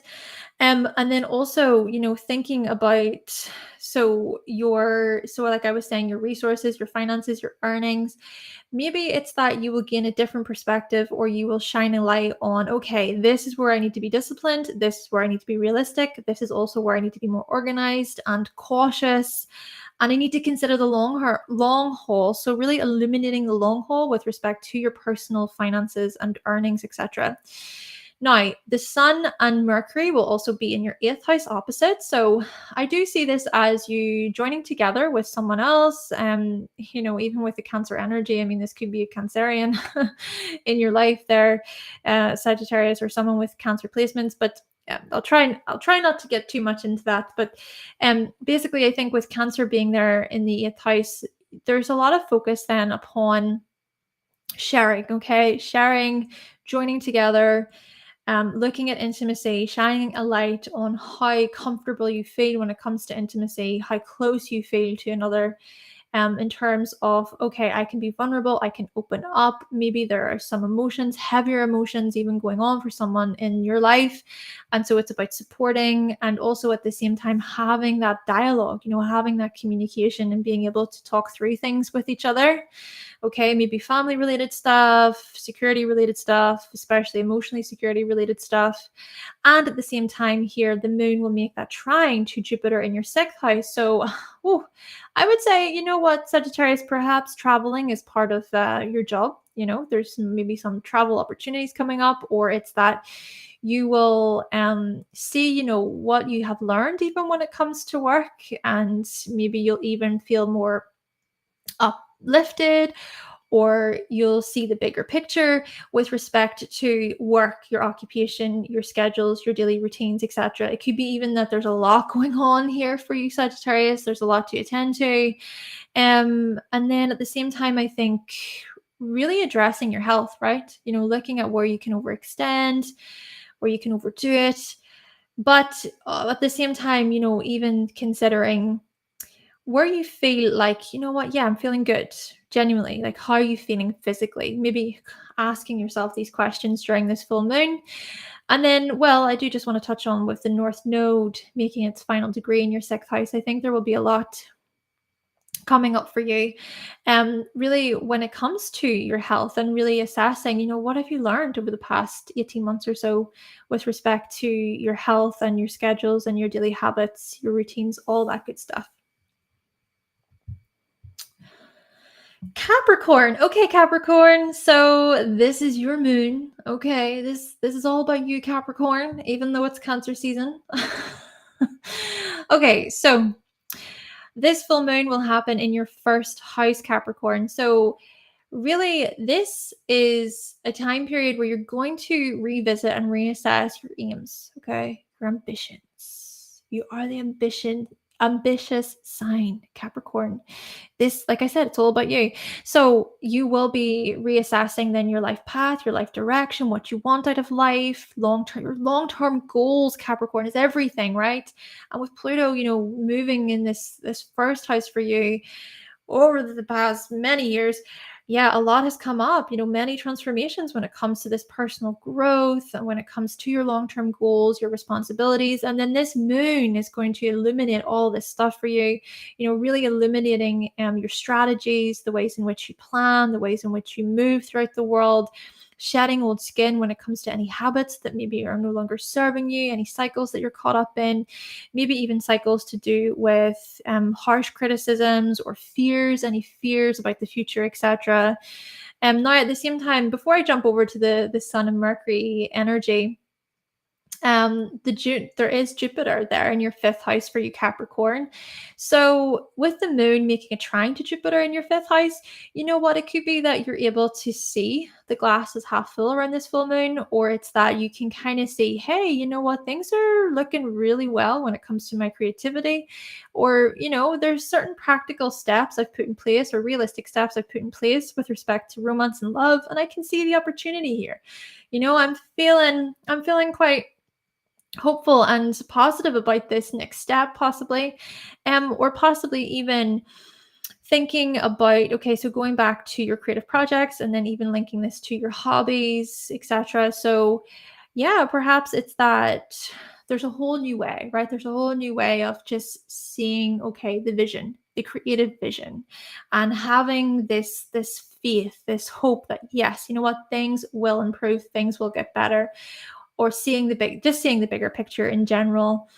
And then also, thinking about so like I was saying, your resources, your finances, your earnings. Maybe it's that you will gain a different perspective, or you will shine a light on, okay, this is where I need to be disciplined, this is where I need to be realistic, this is also where I need to be more organized and cautious, and I need to consider the long haul. So really eliminating the long haul with respect to your personal finances and earnings, etc. Now, the Sun and Mercury will also be in your eighth house opposite. So I do see this as you joining together with someone else. Even with the Cancer energy, I mean, this could be a Cancerian in your life there, Sagittarius, or someone with Cancer placements. But I'll try not to get too much into that. But basically, I think with Cancer being there in the eighth house, there's a lot of focus then upon sharing. Okay, sharing, joining together, looking at intimacy, shining a light on how comfortable you feel when it comes to intimacy, how close you feel to another, in terms of, okay, I can be vulnerable, I can open up. Maybe there are some emotions, heavier emotions, even going on for someone in your life. And so it's about supporting, and also at the same time having that dialogue, having that communication and being able to talk through things with each other. Okay, maybe family related stuff, security related stuff, especially emotionally security related stuff. And at the same time, here, the moon will make that trine to Jupiter in your sixth house. So, I would say, you know what, Sagittarius, perhaps traveling is part of your job. There's maybe some travel opportunities coming up, or it's that you will see, what you have learned, even when it comes to work, and maybe you'll even feel more uplifted, or you'll see the bigger picture with respect to work, your occupation, your schedules, your daily routines, etc. It could be even that there's a lot going on here for you, Sagittarius. There's a lot to attend to. And then at the same time, I think really addressing your health, right? Looking at where you can overextend, where you can overdo it. But at the same time, even considering where you feel like, you know what, yeah, I'm feeling good, genuinely. Like, how are you feeling physically? Maybe asking yourself these questions during this full moon. And then, well, I do just want to touch on with the North Node making its final degree in your sixth house. I think there will be a lot coming up for you. Really, when it comes to your health, and really assessing, what have you learned over the past 18 months or so with respect to your health and your schedules and your daily habits, your routines, all that good stuff. Capricorn. Okay, Capricorn. So this is your moon. Okay, this is all about you, Capricorn, even though it's Cancer season. Okay, so this full moon will happen in your first house, Capricorn. So really, this is a time period where you're going to revisit and reassess your aims, okay? Your ambitions. You are the ambitious sign, Capricorn. This, like I said, it's all about you. So you will be reassessing then your life path, your life direction, what you want out of life, your long-term goals. Capricorn is everything, right? And with Pluto, moving in this first house for you over the past many years, yeah, a lot has come up, many transformations when it comes to this personal growth, and when it comes to your long-term goals, your responsibilities. And then this moon is going to illuminate all this stuff for you, really illuminating your strategies, the ways in which you plan, the ways in which you move throughout the world, shedding old skin when it comes to any habits that maybe are no longer serving you, any cycles that you're caught up in, maybe even cycles to do with harsh criticisms or fears, any fears about the future, etc. Now, at the same time, before I jump over to the Sun and Mercury energy, There is Jupiter there in your fifth house for you, Capricorn. So with the moon making a trine to Jupiter in your fifth house, you know what? It could be that you're able to see the glass is half full around this full moon, or it's that you can kind of see, hey, you know what? Things are looking really well when it comes to my creativity. Or, there's certain practical steps I've put in place or realistic steps I've put in place with respect to romance and love, and I can see the opportunity here. I'm feeling quite hopeful and positive about this next step, possibly, or possibly even thinking about, okay, so going back to your creative projects and then even linking this to your hobbies, etc. So yeah, perhaps it's that there's a whole new way, right? There's a whole new way of just seeing, okay, the vision, the creative vision, and having this faith, this hope that yes, you know what, things will improve, things will get better, or seeing the bigger picture in general.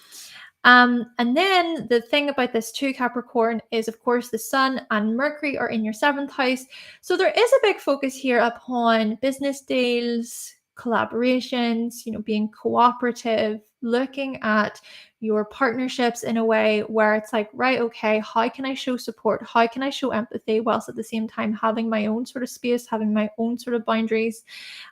And then the thing about this too, Capricorn, is of course the Sun and Mercury are in your seventh house. So there is a big focus here upon business deals, collaborations, being cooperative, looking at your partnerships in a way where it's like, right, okay, how can I show support? How can I show empathy whilst at the same time having my own sort of space, having my own sort of boundaries,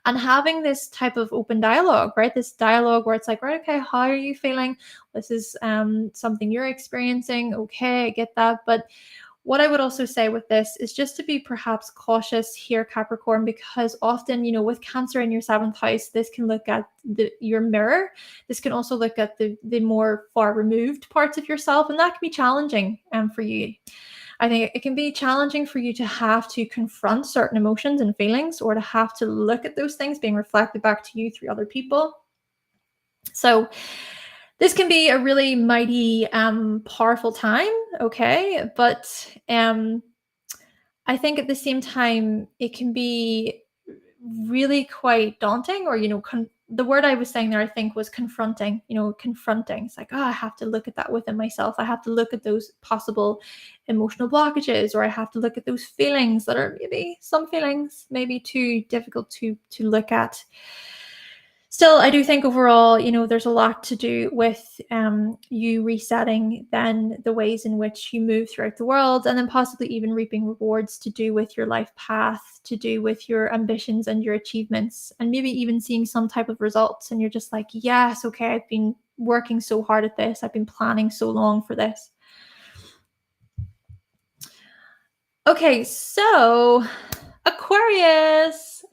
and having this type of open dialogue, right? This dialogue where it's like, right, okay, how are you feeling? This is something you're experiencing. Okay, I get that. But what I would also say with this is just to be perhaps cautious here, Capricorn, because often, with Cancer in your seventh house, this can look at your mirror. This can also look at the more far removed parts of yourself, and that can be challenging for you. I think it can be challenging for you to have to confront certain emotions and feelings, or to have to look at those things being reflected back to you through other people. So this can be a really mighty, powerful time, okay? But I think at the same time, it can be really quite daunting, or, the word I was saying there, I think, was confronting, confronting. It's like, oh, I have to look at that within myself. I have to look at those possible emotional blockages, or I have to look at those feelings that are some feelings maybe too difficult to look at. Still, I do think overall, there's a lot to do with you resetting then the ways in which you move throughout the world, and then possibly even reaping rewards to do with your life path, to do with your ambitions and your achievements, and maybe even seeing some type of results. And you're just like, yes, okay, I've been working so hard at this. I've been planning so long for this. Okay, so Aquarius.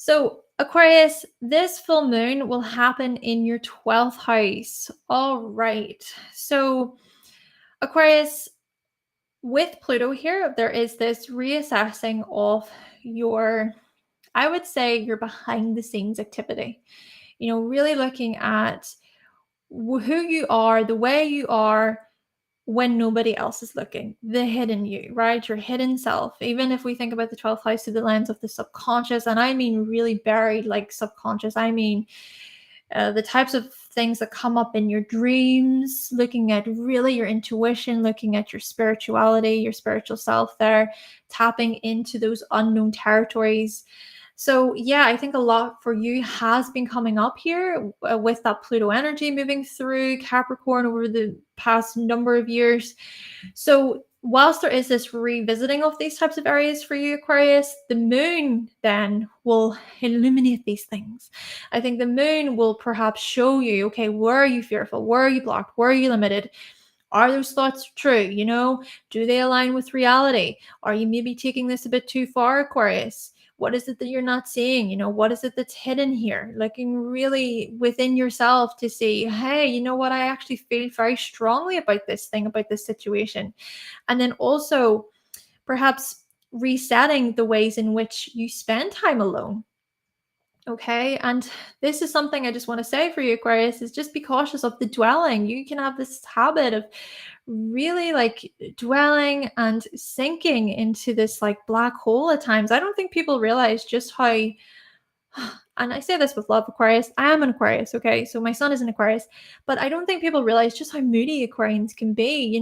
So Aquarius, this full moon will happen in your 12th house. All right. So Aquarius, with Pluto here, there is this reassessing of I would say, your behind the scenes activity. Really looking at who you are, the way you are, when nobody else is looking, the hidden you, right? Your hidden self. Even if we think about the 12th house through the lens of the subconscious, and I mean really buried, like subconscious, I mean the types of things that come up in your dreams, looking at really your intuition, looking at your spirituality, your spiritual self there, tapping into those unknown territories. So yeah, I think a lot for you has been coming up here with that Pluto energy moving through Capricorn over the past number of years. So whilst there is this revisiting of these types of areas for you, Aquarius, the moon then will illuminate these things. I think the moon will perhaps show you, okay, where are you fearful? Where are you blocked? Where are you limited? Are those thoughts true? Do they align with reality? Are you maybe taking this a bit too far, Aquarius? What is it that you're not seeing? What is it that's hidden here? Looking really within yourself to see, hey, you know what? I actually feel very strongly about this thing, about this situation. And then also perhaps resetting the ways in which you spend time alone. Okay. And this is something I just want to say for you, Aquarius, is just be cautious of the dwelling. You can have this habit of really like dwelling and sinking into this like black hole at times. I don't think people realize just how, and I say this with love, Aquarius, I am an Aquarius, okay? So my son is an Aquarius, but I don't think people realize just how moody Aquarians can be.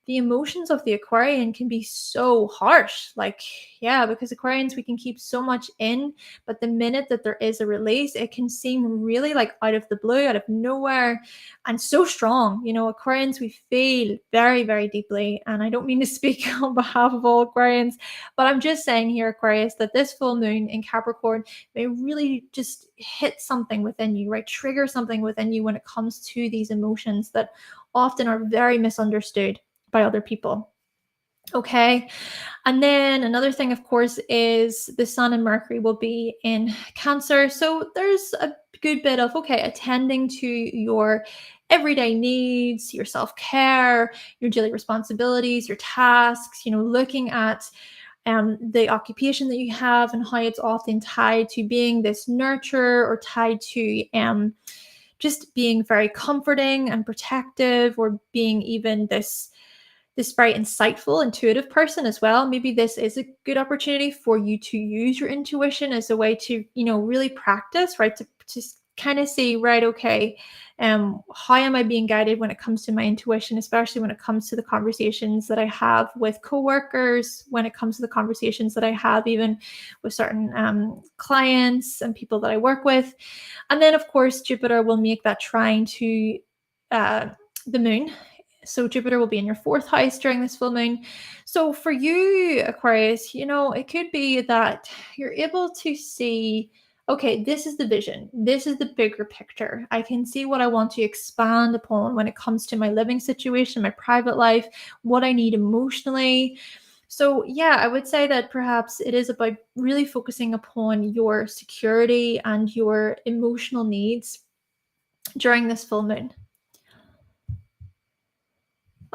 the emotions of the Aquarian can be so harsh. Like, yeah, because Aquarians, we can keep so much in, but the minute that there is a release, it can seem really like out of the blue, out of nowhere, and so strong. Aquarians, we feel very, very deeply. And I don't mean to speak on behalf of all Aquarians, but I'm just saying here, Aquarius, that this full moon in Capricorn may really just hit something within you, right? Trigger something within you when it comes to these emotions that often are very misunderstood by other people. Okay. And then another thing, of course, is the Sun and Mercury will be in Cancer. So there's a good bit of, okay, attending to your everyday needs, your self care, your daily responsibilities, your tasks, looking at the occupation that you have and how it's often tied to being this nurture or tied to just being very comforting and protective, or being even this very insightful, intuitive person as well. Maybe this is a good opportunity for you to use your intuition as a way to, really practice, right? To kind of see, right, okay, how am I being guided when it comes to my intuition, especially when it comes to the conversations that I have with coworkers, when it comes to the conversations that I have even with certain clients and people that I work with. And then, of course, Jupiter will make that trine to the moon. So Jupiter will be in your fourth house during this full moon. So for you, Aquarius, it could be that you're able to see, okay, this is the vision. This is the bigger picture. I can see what I want to expand upon when it comes to my living situation, my private life, what I need emotionally. So, yeah, I would say that perhaps it is about really focusing upon your security and your emotional needs during this full moon.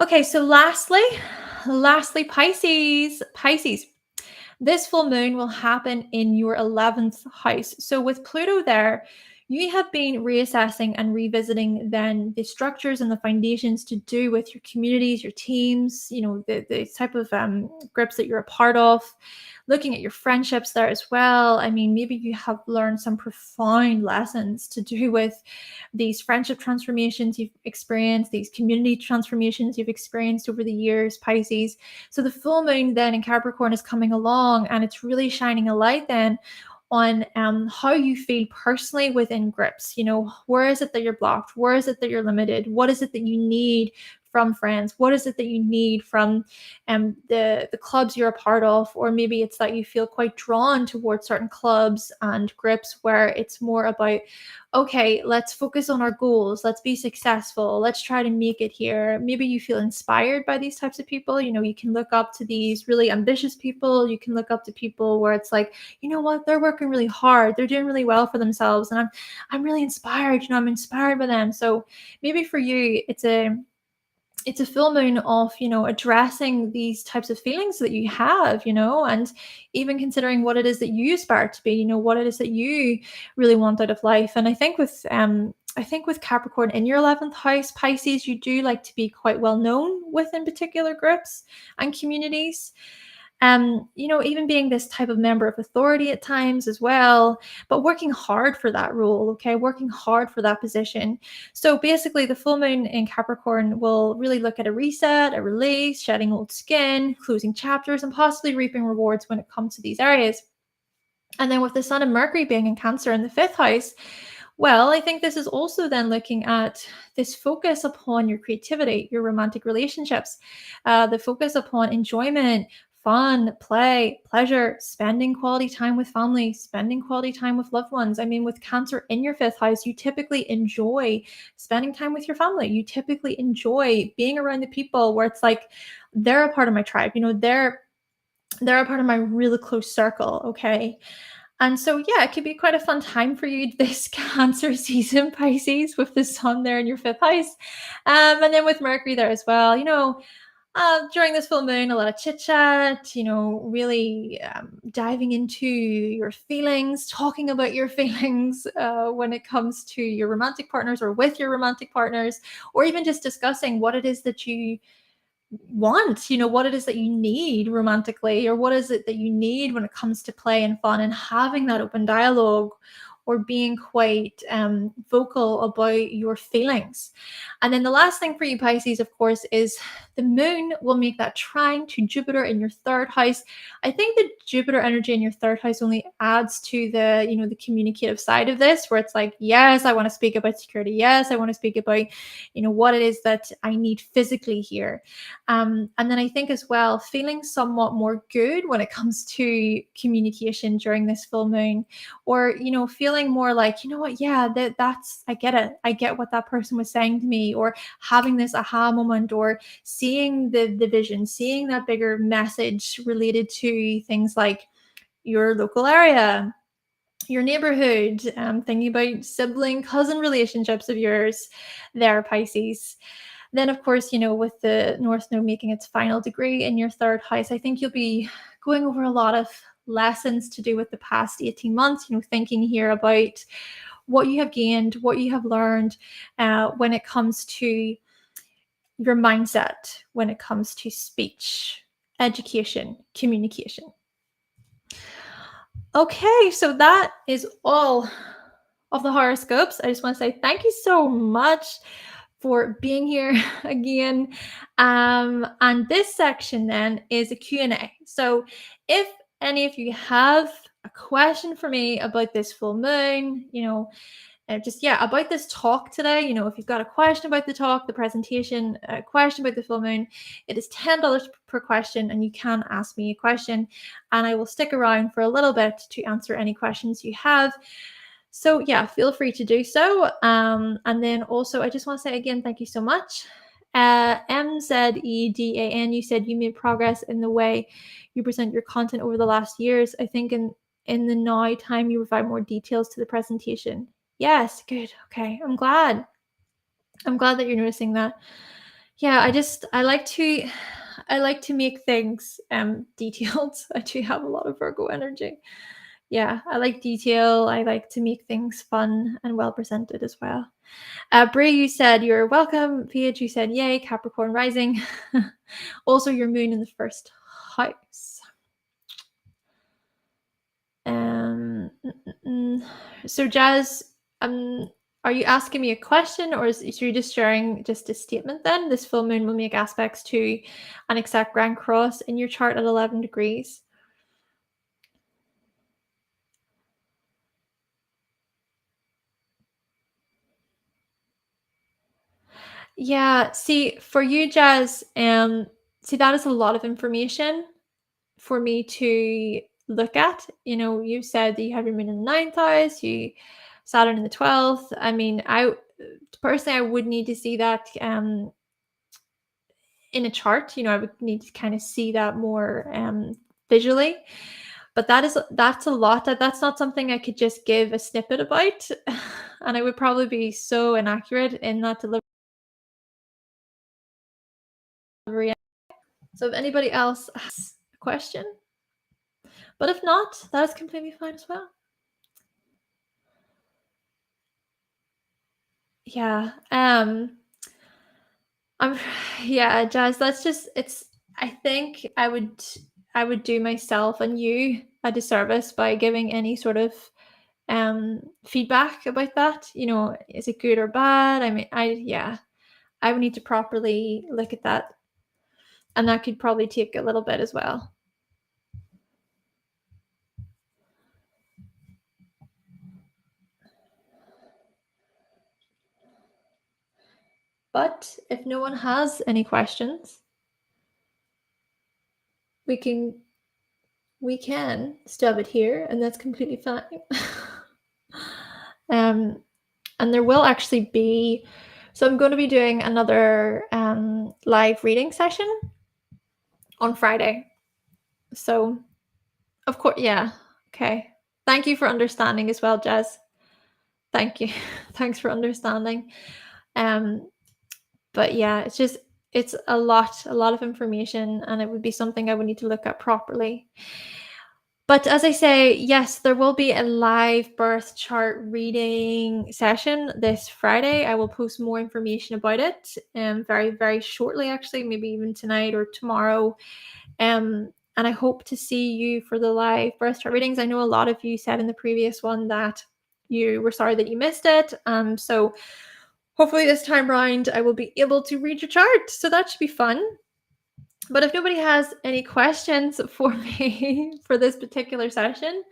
Okay, so lastly, Pisces. This full moon will happen in your 11th house. So with Pluto there, you have been reassessing and revisiting then the structures and the foundations to do with your communities, your teams, the type of groups that you're a part of, looking at your friendships there as well. I mean, maybe you have learned some profound lessons to do with these friendship transformations you've experienced, these community transformations you've experienced over the years, Pisces. So the full moon then in Capricorn is coming along, and it's really shining a light then on how you feel personally within groups. Where is it that you're blocked? Where is it that you're limited? What is it that you need from friends? What is it that you need from the clubs you're a part of? Or maybe it's that you feel quite drawn towards certain clubs and groups where it's more about, okay, let's focus on our goals. Let's be successful. Let's try to make it here. Maybe you feel inspired by these types of people. You can look up to these really ambitious people. You can look up to people where it's like, you know what, they're working really hard. They're doing really well for themselves. And I'm really inspired. I'm inspired by them. So maybe for you, it's a full moon of, addressing these types of feelings that you have, and even considering what it is that you aspire to be, what it is that you really want out of life. And I think with Capricorn in your 11th house, Pisces, you do like to be quite well known within particular groups and communities. Even being this type of member of authority at times as well, but working hard for that role, okay, working hard for that position. So basically, the full moon in Capricorn will really look at a reset, a release, shedding old skin, closing chapters, and possibly reaping rewards when it comes to these areas. And then with the Sun and Mercury being in Cancer in the fifth house, well, I think this is also then looking at this focus upon your creativity, your romantic relationships, the focus upon enjoyment, fun, play, pleasure, spending quality time with family, spending quality time with loved ones. I mean, with Cancer in your fifth house, you typically enjoy spending time with your family. You typically enjoy being around the people where it's like, they're a part of my tribe, they're a part of my really close circle, okay? And so, yeah, it could be quite a fun time for you this Cancer season, Pisces, with the Sun there in your fifth house. And then with Mercury there as well, during this full moon, a lot of chit chat, really diving into your feelings, talking about your feelings when it comes to your romantic partners or with your romantic partners, or even just discussing what it is that you want, what it is that you need romantically, or what is it that you need when it comes to play and fun, and having that open dialogue or being quite vocal about your feelings. And then the last thing for you Pisces, of course, is the moon will make that trine to Jupiter in your third house. I think the Jupiter energy in your third house only adds to the, the communicative side of this, where it's like, yes, I want to speak about security. Yes, I want to speak about, what it is that I need physically here. And then I think as well, feeling somewhat more good when it comes to communication during this full moon, or, feeling more like, what, yeah, that's, I get it. I get what that person was saying to me, or having this aha moment, or seeing the vision, seeing that bigger message related to things like your local area, your neighborhood, thinking about sibling, cousin relationships of yours there, Pisces. Then, of course, with the North Node making its final degree in your third house, I think you'll be going over a lot of lessons to do with the past 18 months, thinking here about what you have gained, what you have learned when it comes to your mindset, when it comes to speech, education, communication. Okay, so that is all of the horoscopes. I just want to say thank you so much for being here again. And this section then is a Q&A. So if any of you have a question for me about this full moon, about this talk today, if you've got a question about the talk, the presentation, a question about the full moon, it is $10 per question, and you can ask me a question, and I will stick around for a little bit to answer any questions you have. So yeah, feel free to do so. And then also, I just want to say again, thank you so much. MZEDAN, you said you made progress in the way you present your content over the last years. I think in the now time you provide more details to the presentation. Yes, good. Okay, I'm glad that you're noticing that. Yeah, I like to make things detailed. I do have a lot of Virgo energy. Yeah, I like detail. I like to make things fun and well presented as well. Brie, you said you're welcome. Paige, you said yay. Capricorn rising. Also, your moon in the first house. So Jazz, are you asking me a question, or is you just sharing just a statement then? This full moon will make aspects to an exact grand cross in your chart at 11 degrees. Yeah, see, for you, Jazz, that is a lot of information for me to look at. You said that you have your moon in the 9th house, you Saturn in the 12th. I mean, I personally, I would need to see that in a chart. I would need to kind of see that more visually. But that's a lot. That's not something I could just give a snippet about, and I would probably be so inaccurate in that delivery. So if anybody else has a question, but if not, that is completely fine as well. Yeah. Yeah, Jazz, I think I would do myself and you a disservice by giving any sort of feedback about that. Is it good or bad? I mean, I would need to properly look at that, and that could probably take a little bit as well. But if no one has any questions, we can stop it here, and that's completely fine. And there will actually be, so I'm going to be doing another live reading session on Friday. So, of course, yeah. Okay. Thank you for understanding as well, Jazz. Thank you. Thanks for understanding. But yeah, it's a lot of information, and it would be something I would need to look at properly. But as I say, yes, there will be a live birth chart reading session this Friday. I will post more information about it very, very shortly, actually, maybe even tonight or tomorrow. And I hope to see you for the live birth chart readings. I know a lot of you said in the previous one that you were sorry that you missed it. So hopefully this time round I will be able to read your chart. So that should be fun. But if nobody has any questions for me for this particular session,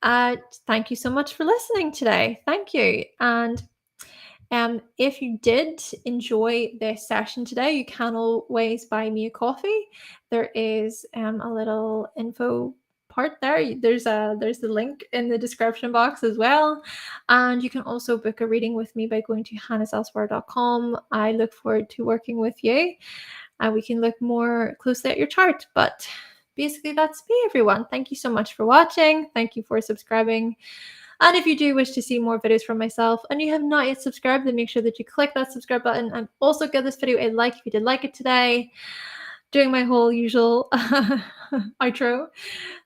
thank you so much for listening today. Thank you. And if you did enjoy this session today, you can always buy me a coffee. There is a little info part there. There's the link in the description box as well. And you can also book a reading with me by going to hannahselsewhere.com. I look forward to working with you, and we can look more closely at your chart. But basically, that's me, everyone. Thank you so much for watching. Thank you for subscribing. And if you do wish to see more videos from myself and you have not yet subscribed, then make sure that you click that subscribe button and also give this video a like if you did like it today. Doing my whole usual outro.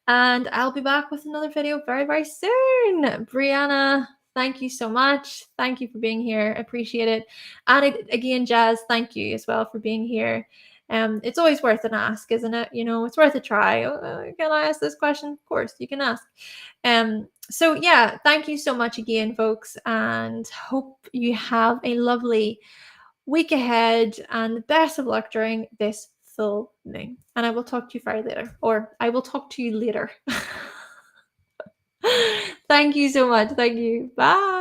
And I'll be back with another video very, very soon. Brianna, thank you so much. Thank you for being here. Appreciate it. And again, Jazz, thank you as well for being here. It's always worth an ask, isn't it? You know, it's worth a try. Can I ask this question? Of course, you can ask. So yeah, thank you so much again, folks, and hope you have a lovely week ahead and the best of luck during this full moon. And I will talk to you very later, or I will talk to you later. Thank you so much. Thank you. Bye.